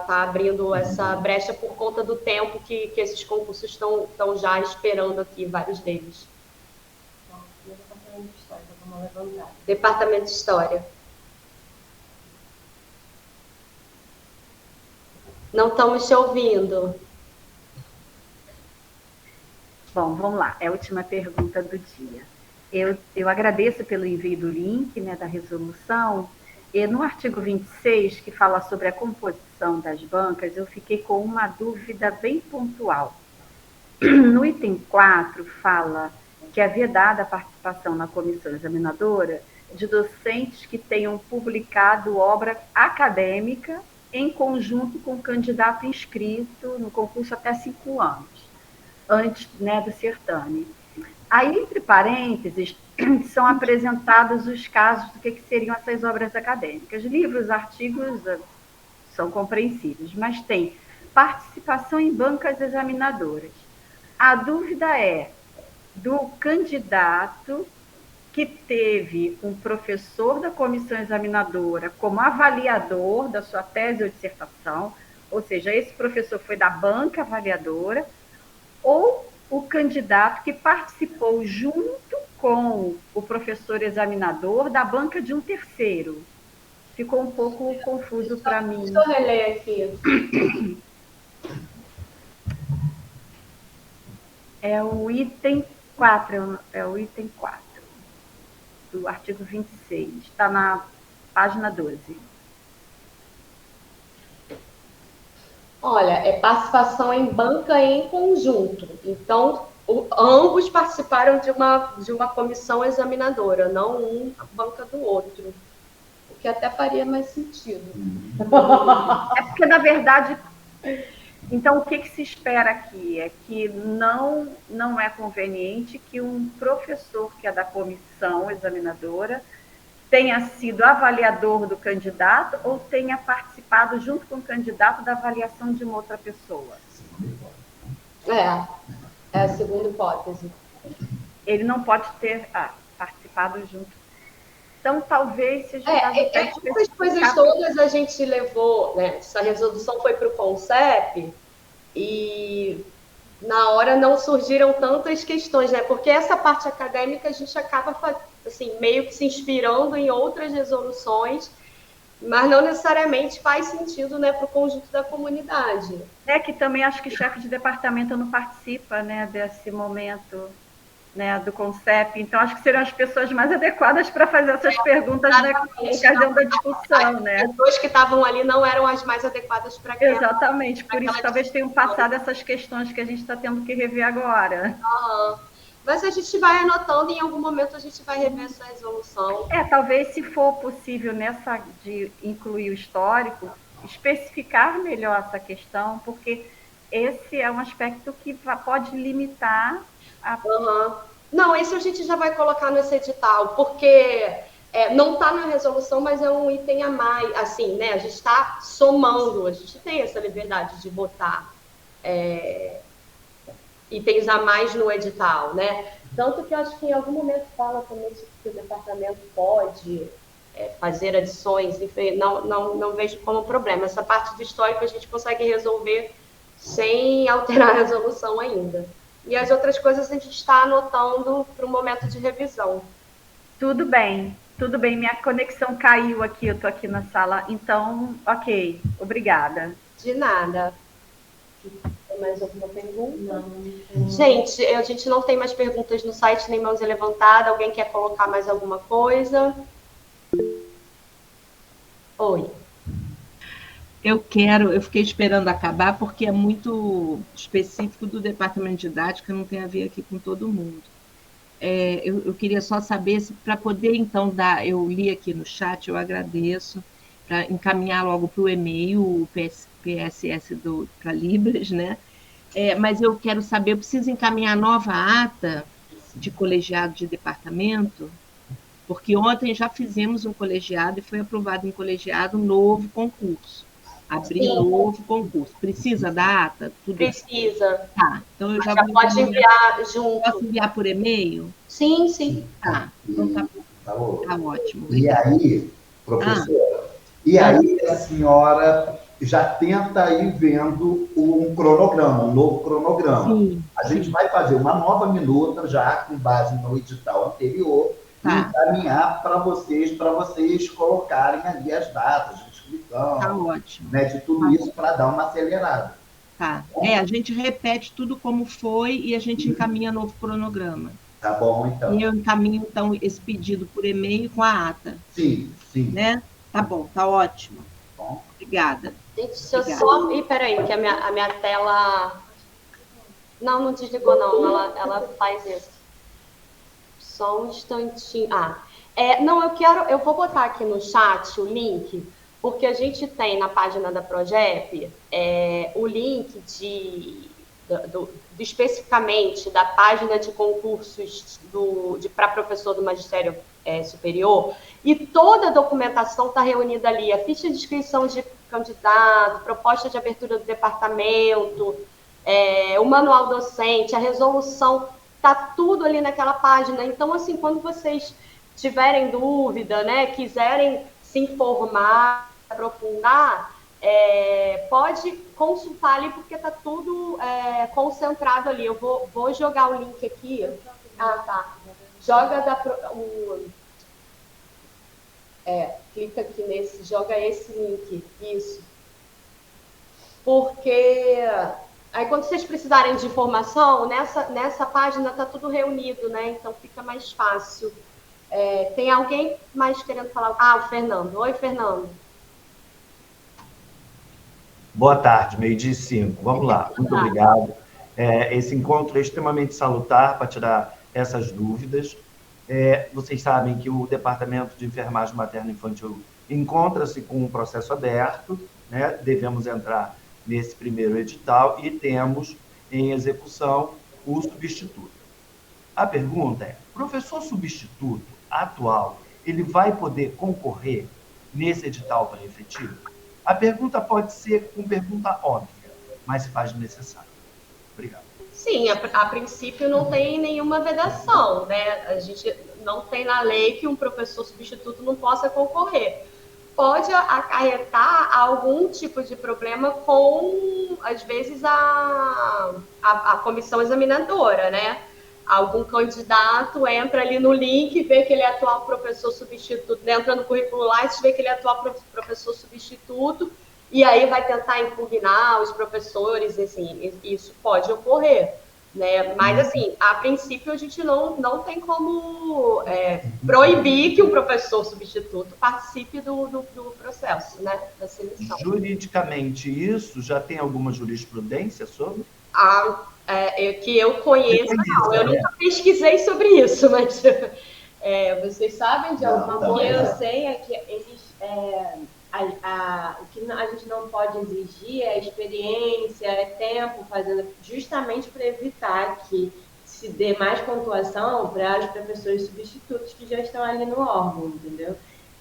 [SPEAKER 2] abrindo essa brecha por conta do tempo que esses concursos estão já esperando aqui, vários deles.
[SPEAKER 6] Departamento de História, vamos levantar.
[SPEAKER 2] Departamento de História. Não estamos te ouvindo.
[SPEAKER 4] Bom, vamos lá. É a última pergunta do dia. Eu agradeço pelo envio do link, né, da resolução. E no artigo 26, que fala sobre a composição das bancas, eu fiquei com uma dúvida bem pontual. No item 4, fala que é vedada a participação na comissão examinadora de docentes que tenham publicado obra acadêmica em conjunto com o candidato inscrito no concurso até 5 anos, antes, né, do certame. Aí, entre parênteses, são apresentados os casos do que seriam essas obras acadêmicas. Livros, artigos são compreensíveis, mas tem participação em bancas examinadoras. A dúvida é do candidato que teve um professor da comissão examinadora como avaliador da sua tese ou dissertação, ou seja, esse professor foi da banca avaliadora, ou o candidato que participou junto com o professor examinador da banca de um terceiro. Ficou um pouco confuso para mim.
[SPEAKER 6] Deixa eu reler aqui.
[SPEAKER 4] É o item 4, do artigo 26, está na página 12.
[SPEAKER 2] Olha, é participação em banca em conjunto. Então, ambos participaram de uma comissão examinadora, não um a banca do outro. O que até faria mais sentido.
[SPEAKER 4] É porque, na verdade, então o que se espera aqui é que não é conveniente que um professor que é da comissão examinadora tenha sido avaliador do candidato ou tenha participado junto com o candidato da avaliação de uma outra pessoa.
[SPEAKER 2] É a segunda hipótese.
[SPEAKER 4] Ele não pode ter participado junto. Então, talvez seja...
[SPEAKER 2] Essas coisas todas a gente levou, né? Essa resolução foi para o CONCEP e na hora não surgiram tantas questões, né? Porque essa parte acadêmica a gente acaba assim, meio que se inspirando em outras resoluções, mas não necessariamente faz sentido, né, para o conjunto da comunidade.
[SPEAKER 4] É que também acho que chefe de departamento não participa, né, desse momento, né, do CONCEP, então acho que seriam as pessoas mais adequadas para fazer essas perguntas na ocasião da discussão, né?
[SPEAKER 2] As pessoas que estavam ali não eram as mais adequadas para aquela.
[SPEAKER 4] Exatamente, por isso talvez tenham passado essas questões que a gente está tendo que rever agora.
[SPEAKER 2] Mas a gente vai anotando e em algum momento a gente vai rever essa resolução.
[SPEAKER 4] Talvez, se for possível, nessa de incluir o histórico, especificar melhor essa questão, porque esse é um aspecto que pode limitar a...
[SPEAKER 2] Não, esse a gente já vai colocar nesse edital, porque não está na resolução, mas é um item a mais, assim, né? A gente está somando, a gente tem essa liberdade de botar itens a mais no edital, né? Tanto que eu acho que em algum momento fala também que o departamento pode fazer adições, enfim, não vejo como problema. Essa parte do histórico a gente consegue resolver sem alterar a resolução ainda. E as outras coisas a gente está anotando para o momento de revisão.
[SPEAKER 4] Tudo bem. Minha conexão caiu aqui, eu estou aqui na sala, então, ok, obrigada.
[SPEAKER 2] De nada. Tem mais alguma pergunta? Não. Gente, a gente não tem mais perguntas no site, nem mãos levantadas. Alguém quer colocar mais alguma coisa? Oi.
[SPEAKER 7] Eu fiquei esperando acabar, porque é muito específico do departamento de didática, não tem a ver aqui com todo mundo. Eu queria só saber, para poder, então, eu li aqui no chat, eu agradeço, para encaminhar logo para o e-mail, o PSS para Libras, né? Mas eu quero saber, eu preciso encaminhar nova ata de colegiado de departamento, porque ontem já fizemos um colegiado e foi aprovado em colegiado um novo concurso. Abrir novo concurso. Precisa da ata? Tudo
[SPEAKER 2] Precisa.
[SPEAKER 7] Tá, então eu já vou
[SPEAKER 2] pode enviar junto.
[SPEAKER 7] Posso enviar por e-mail?
[SPEAKER 2] Sim.
[SPEAKER 7] Tá, então tá ótimo.
[SPEAKER 9] E aí, professora, aí a senhora já tenta ir vendo um cronograma, um novo cronograma.
[SPEAKER 7] Sim,
[SPEAKER 9] a gente vai fazer uma nova minuta, já com base no edital anterior, e encaminhar para vocês colocarem ali as datas de inscrição,
[SPEAKER 7] tá ótimo.
[SPEAKER 9] Né, de tudo isso para dar uma acelerada.
[SPEAKER 7] Tá. A gente repete tudo como foi e a gente encaminha novo cronograma.
[SPEAKER 9] Tá bom, então.
[SPEAKER 7] E eu encaminho, então, esse pedido por e-mail com a ata.
[SPEAKER 9] Sim.
[SPEAKER 7] Né? Tá bom, tá ótimo.
[SPEAKER 9] Bom.
[SPEAKER 7] Obrigada.
[SPEAKER 2] Gente, se eu só... Peraí, que a minha tela... Não desligou, não. Ela faz isso. Só um instantinho. Eu vou botar aqui no chat o link, porque a gente tem na página da Progep o link especificamente da página de concursos para professor do magistério superior, e toda a documentação está reunida ali, a ficha de inscrição de candidato, proposta de abertura do departamento, o manual docente, a resolução, está tudo ali naquela página. Então, assim, quando vocês tiverem dúvida, né, quiserem se informar, aprofundar, pode consultar ali, porque está tudo concentrado ali. Eu vou jogar o link aqui. Ah, tá. Clica aqui nesse, joga esse link. Isso. Porque aí quando vocês precisarem de informação, nessa página está tudo reunido, né? Então fica mais fácil. Tem alguém mais querendo falar? Ah, o Fernando. Oi, Fernando.
[SPEAKER 11] Boa tarde, 12:05. Vamos lá, muito obrigado. Esse encontro é extremamente salutar para tirar essas dúvidas. Vocês sabem que o Departamento de Enfermagem Materno-Infantil encontra-se com um processo aberto, né? Devemos entrar nesse primeiro edital e temos em execução o substituto. A pergunta é, professor substituto atual, ele vai poder concorrer nesse edital para efetivo? A pergunta pode ser uma pergunta óbvia, mas se faz necessário. Obrigado.
[SPEAKER 2] Sim, a princípio não tem nenhuma vedação, né? A gente não tem na lei que um professor substituto não possa concorrer. Pode acarretar algum tipo de problema com, às vezes, a comissão examinadora, né? Algum candidato entra ali no link, vê que ele é atual professor substituto, entra no currículo Lattes, vê que ele é atual professor substituto, e aí vai tentar impugnar os professores, assim, isso pode ocorrer, né? Mas, assim, a princípio a gente não tem como proibir que o professor substituto participe do processo, né, da seleção.
[SPEAKER 11] Juridicamente, isso já tem alguma jurisprudência sobre?
[SPEAKER 2] Que eu conheço, não. Eu nunca pesquisei sobre isso, mas vocês sabem de alguma coisa?
[SPEAKER 6] O que eu sei é que eles... o que a gente não pode exigir é experiência, é tempo fazendo, justamente para evitar que se dê mais pontuação para os professores substitutos que já estão ali no órgão, entendeu?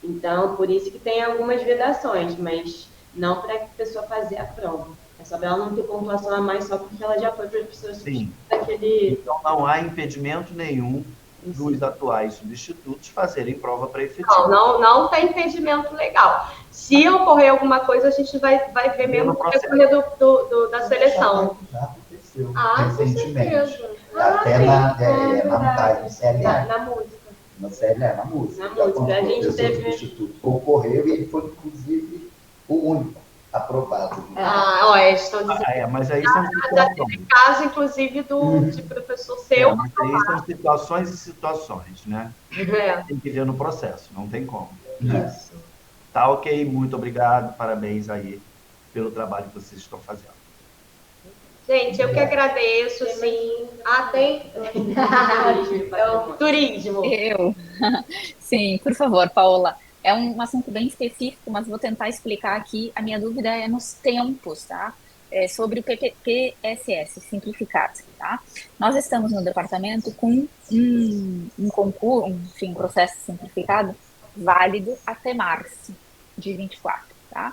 [SPEAKER 6] Então, por isso que tem algumas vedações, mas não para a pessoa fazer a prova. É só para ela não ter pontuação a mais só porque ela já foi professora substituta daquele...
[SPEAKER 11] Então, não há impedimento nenhum dos atuais substitutos fazerem prova para efetivo.
[SPEAKER 2] Não tem impedimento legal. Se ocorrer alguma coisa, a gente vai ver mesmo no decorrer da seleção.
[SPEAKER 9] Já aconteceu
[SPEAKER 2] recentemente.
[SPEAKER 9] Até no CLA.
[SPEAKER 2] Na música.
[SPEAKER 9] No CLA, na música.
[SPEAKER 6] Na música. A gente teve...
[SPEAKER 9] O substituto concorreu e ele foi, inclusive, o único aprovado.
[SPEAKER 2] Eles estão dizendo...
[SPEAKER 11] mas aí são
[SPEAKER 2] já teve caso, inclusive, de professor seu.
[SPEAKER 11] Mas aí são situações e situações, né? Tem que ver no processo, não tem como.
[SPEAKER 2] Isso.
[SPEAKER 11] Tá ok, muito obrigado, parabéns aí pelo trabalho que vocês estão fazendo.
[SPEAKER 2] Gente, eu que agradeço, sim. Tem... Turismo.
[SPEAKER 12] Sim, por favor, Paola. É um assunto bem específico, mas vou tentar explicar aqui. A minha dúvida é nos tempos, tá? Sobre o PSS simplificado, tá? Nós estamos no departamento com um concurso, um processo simplificado válido até março de 24, tá?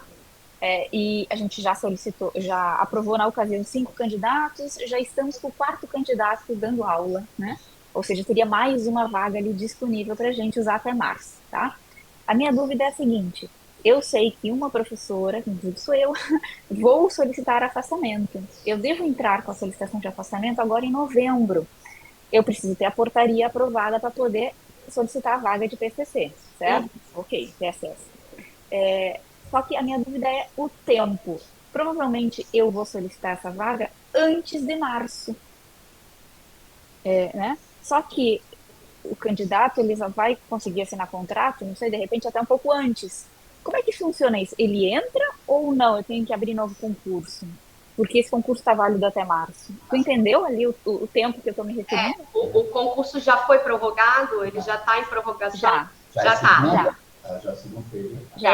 [SPEAKER 12] E a gente já solicitou, já aprovou na ocasião 5 candidatos, já estamos com o 4º candidato dando aula, né? Ou seja, teria mais uma vaga ali disponível para a gente usar até março, tá? A minha dúvida é a seguinte: eu sei que uma professora, inclusive sou eu, vou solicitar afastamento. Eu devo entrar com a solicitação de afastamento agora em novembro. Eu preciso ter a portaria aprovada para poder solicitar a vaga de PCC, certo? Ok, PSS. Só que a minha dúvida é o tempo. Provavelmente eu vou solicitar essa vaga antes de março. Né? Só que o candidato ele já vai conseguir assinar contrato, não sei, de repente até um pouco antes. Como é que funciona isso? Ele entra ou não? Eu tenho que abrir novo concurso? Porque esse concurso está válido até março. Tu entendeu ali o tempo que eu estou me referindo?
[SPEAKER 2] O concurso já foi prorrogado? Ele já está em prorrogação?
[SPEAKER 12] Já está.
[SPEAKER 9] Já segunda-feira.
[SPEAKER 12] Já.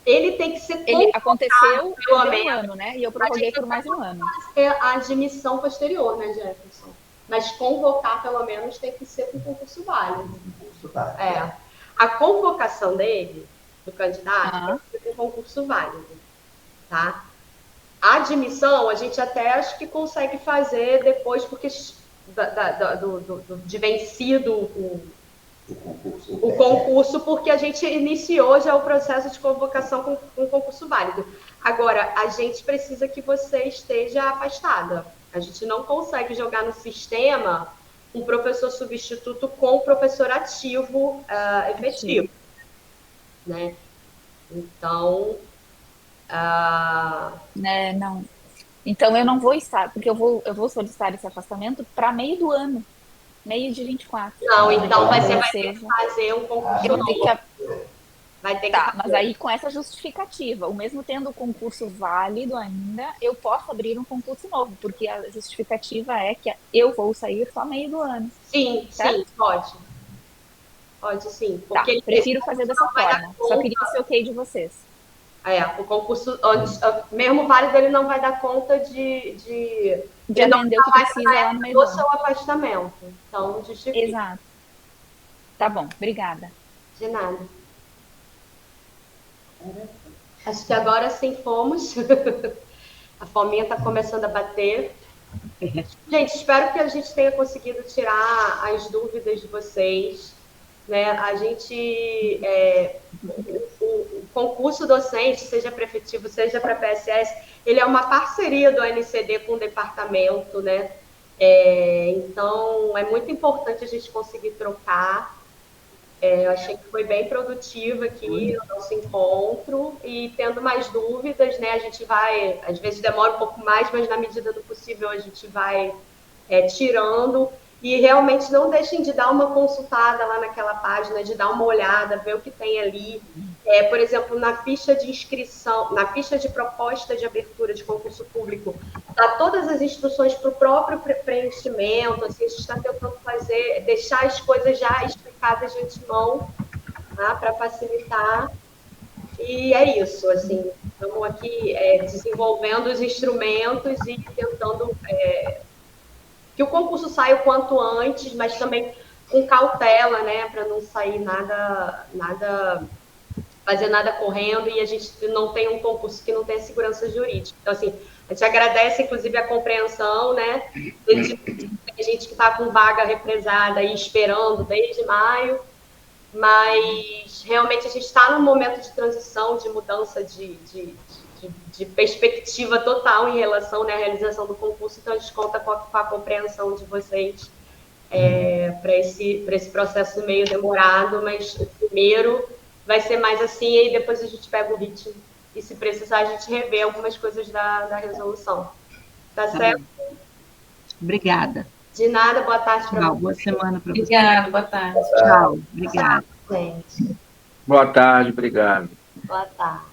[SPEAKER 2] ele tem que ser
[SPEAKER 12] Ele aconteceu
[SPEAKER 2] pelo
[SPEAKER 12] há um
[SPEAKER 2] menos.
[SPEAKER 12] ano, né? E eu prorroguei por mais um ano.
[SPEAKER 2] A admissão posterior, né, Jefferson? Mas convocar, pelo menos, tem que ser com concurso válido. A convocação dele, do candidato, tem que ser com concurso válido, tá? A admissão, a gente até acho que consegue fazer depois, porque de vencido o concurso, porque a gente iniciou já o processo de convocação com concurso válido. Agora, a gente precisa que você esteja afastada. A gente não consegue jogar no sistema um professor substituto com professor ativo efetivo. Né? Então...
[SPEAKER 12] Né, não. Então, eu não vou estar, porque eu vou solicitar esse afastamento para meio do ano. Meio de 24.
[SPEAKER 2] Não, então você vai ter que fazer um concurso novo. Vai ter que fazer.
[SPEAKER 12] Mas aí com essa justificativa, o mesmo tendo o concurso válido ainda, eu posso abrir um concurso novo, porque a justificativa é que eu vou sair só meio do ano.
[SPEAKER 2] Sim, certo? Sim, pode. Pode sim.
[SPEAKER 12] Porque prefiro fazer dessa forma. Só queria esse ok de vocês.
[SPEAKER 2] O concurso, mesmo válido, ele não vai dar conta de
[SPEAKER 12] atender o que precisa lá no meio do
[SPEAKER 2] seu afastamento. Então, justifica.
[SPEAKER 12] Exato. Tá bom, obrigada.
[SPEAKER 2] De nada. Acho que agora sim fomos. A fominha está começando a bater. Gente, espero que a gente tenha conseguido tirar as dúvidas de vocês. Né? A gente... o concurso docente, seja para efetivo, seja para PSS, ele é uma parceria do ANCD com o departamento, né? Então, é muito importante a gente conseguir trocar. Eu achei que foi bem produtivo aqui o nosso encontro, e tendo mais dúvidas, né? A gente vai, às vezes demora um pouco mais, mas na medida do possível a gente vai tirando. E realmente não deixem de dar uma consultada lá naquela página, de dar uma olhada, ver o que tem ali. Por exemplo, na ficha de inscrição, na ficha de proposta de abertura de concurso público, dá todas as instruções para o próprio preenchimento. Assim, a gente está tentando deixar as coisas já explicadas de antemão, tá? Para facilitar. E é isso, assim, estamos aqui desenvolvendo os instrumentos e tentando... que o concurso saia o quanto antes, mas também com cautela, né, para não sair fazer nada correndo, e a gente não tem um concurso que não tenha segurança jurídica. Então, assim, a gente agradece, inclusive, a compreensão, né, tem gente que está com vaga represada aí esperando desde maio, mas realmente a gente está num momento de transição, de mudança de perspectiva total em relação, né, à realização do concurso, então a gente conta com a compreensão de vocês para esse processo meio demorado, mas o primeiro vai ser mais assim, e depois a gente pega o ritmo, e se precisar a gente revê algumas coisas da resolução. Tá certo?
[SPEAKER 7] Bem. Obrigada.
[SPEAKER 2] De nada, boa tarde para vocês.
[SPEAKER 7] Boa semana para vocês.
[SPEAKER 5] Obrigada, boa tarde.
[SPEAKER 7] Tchau, obrigada.
[SPEAKER 2] Gente.
[SPEAKER 13] Boa tarde, obrigado.
[SPEAKER 2] Boa tarde.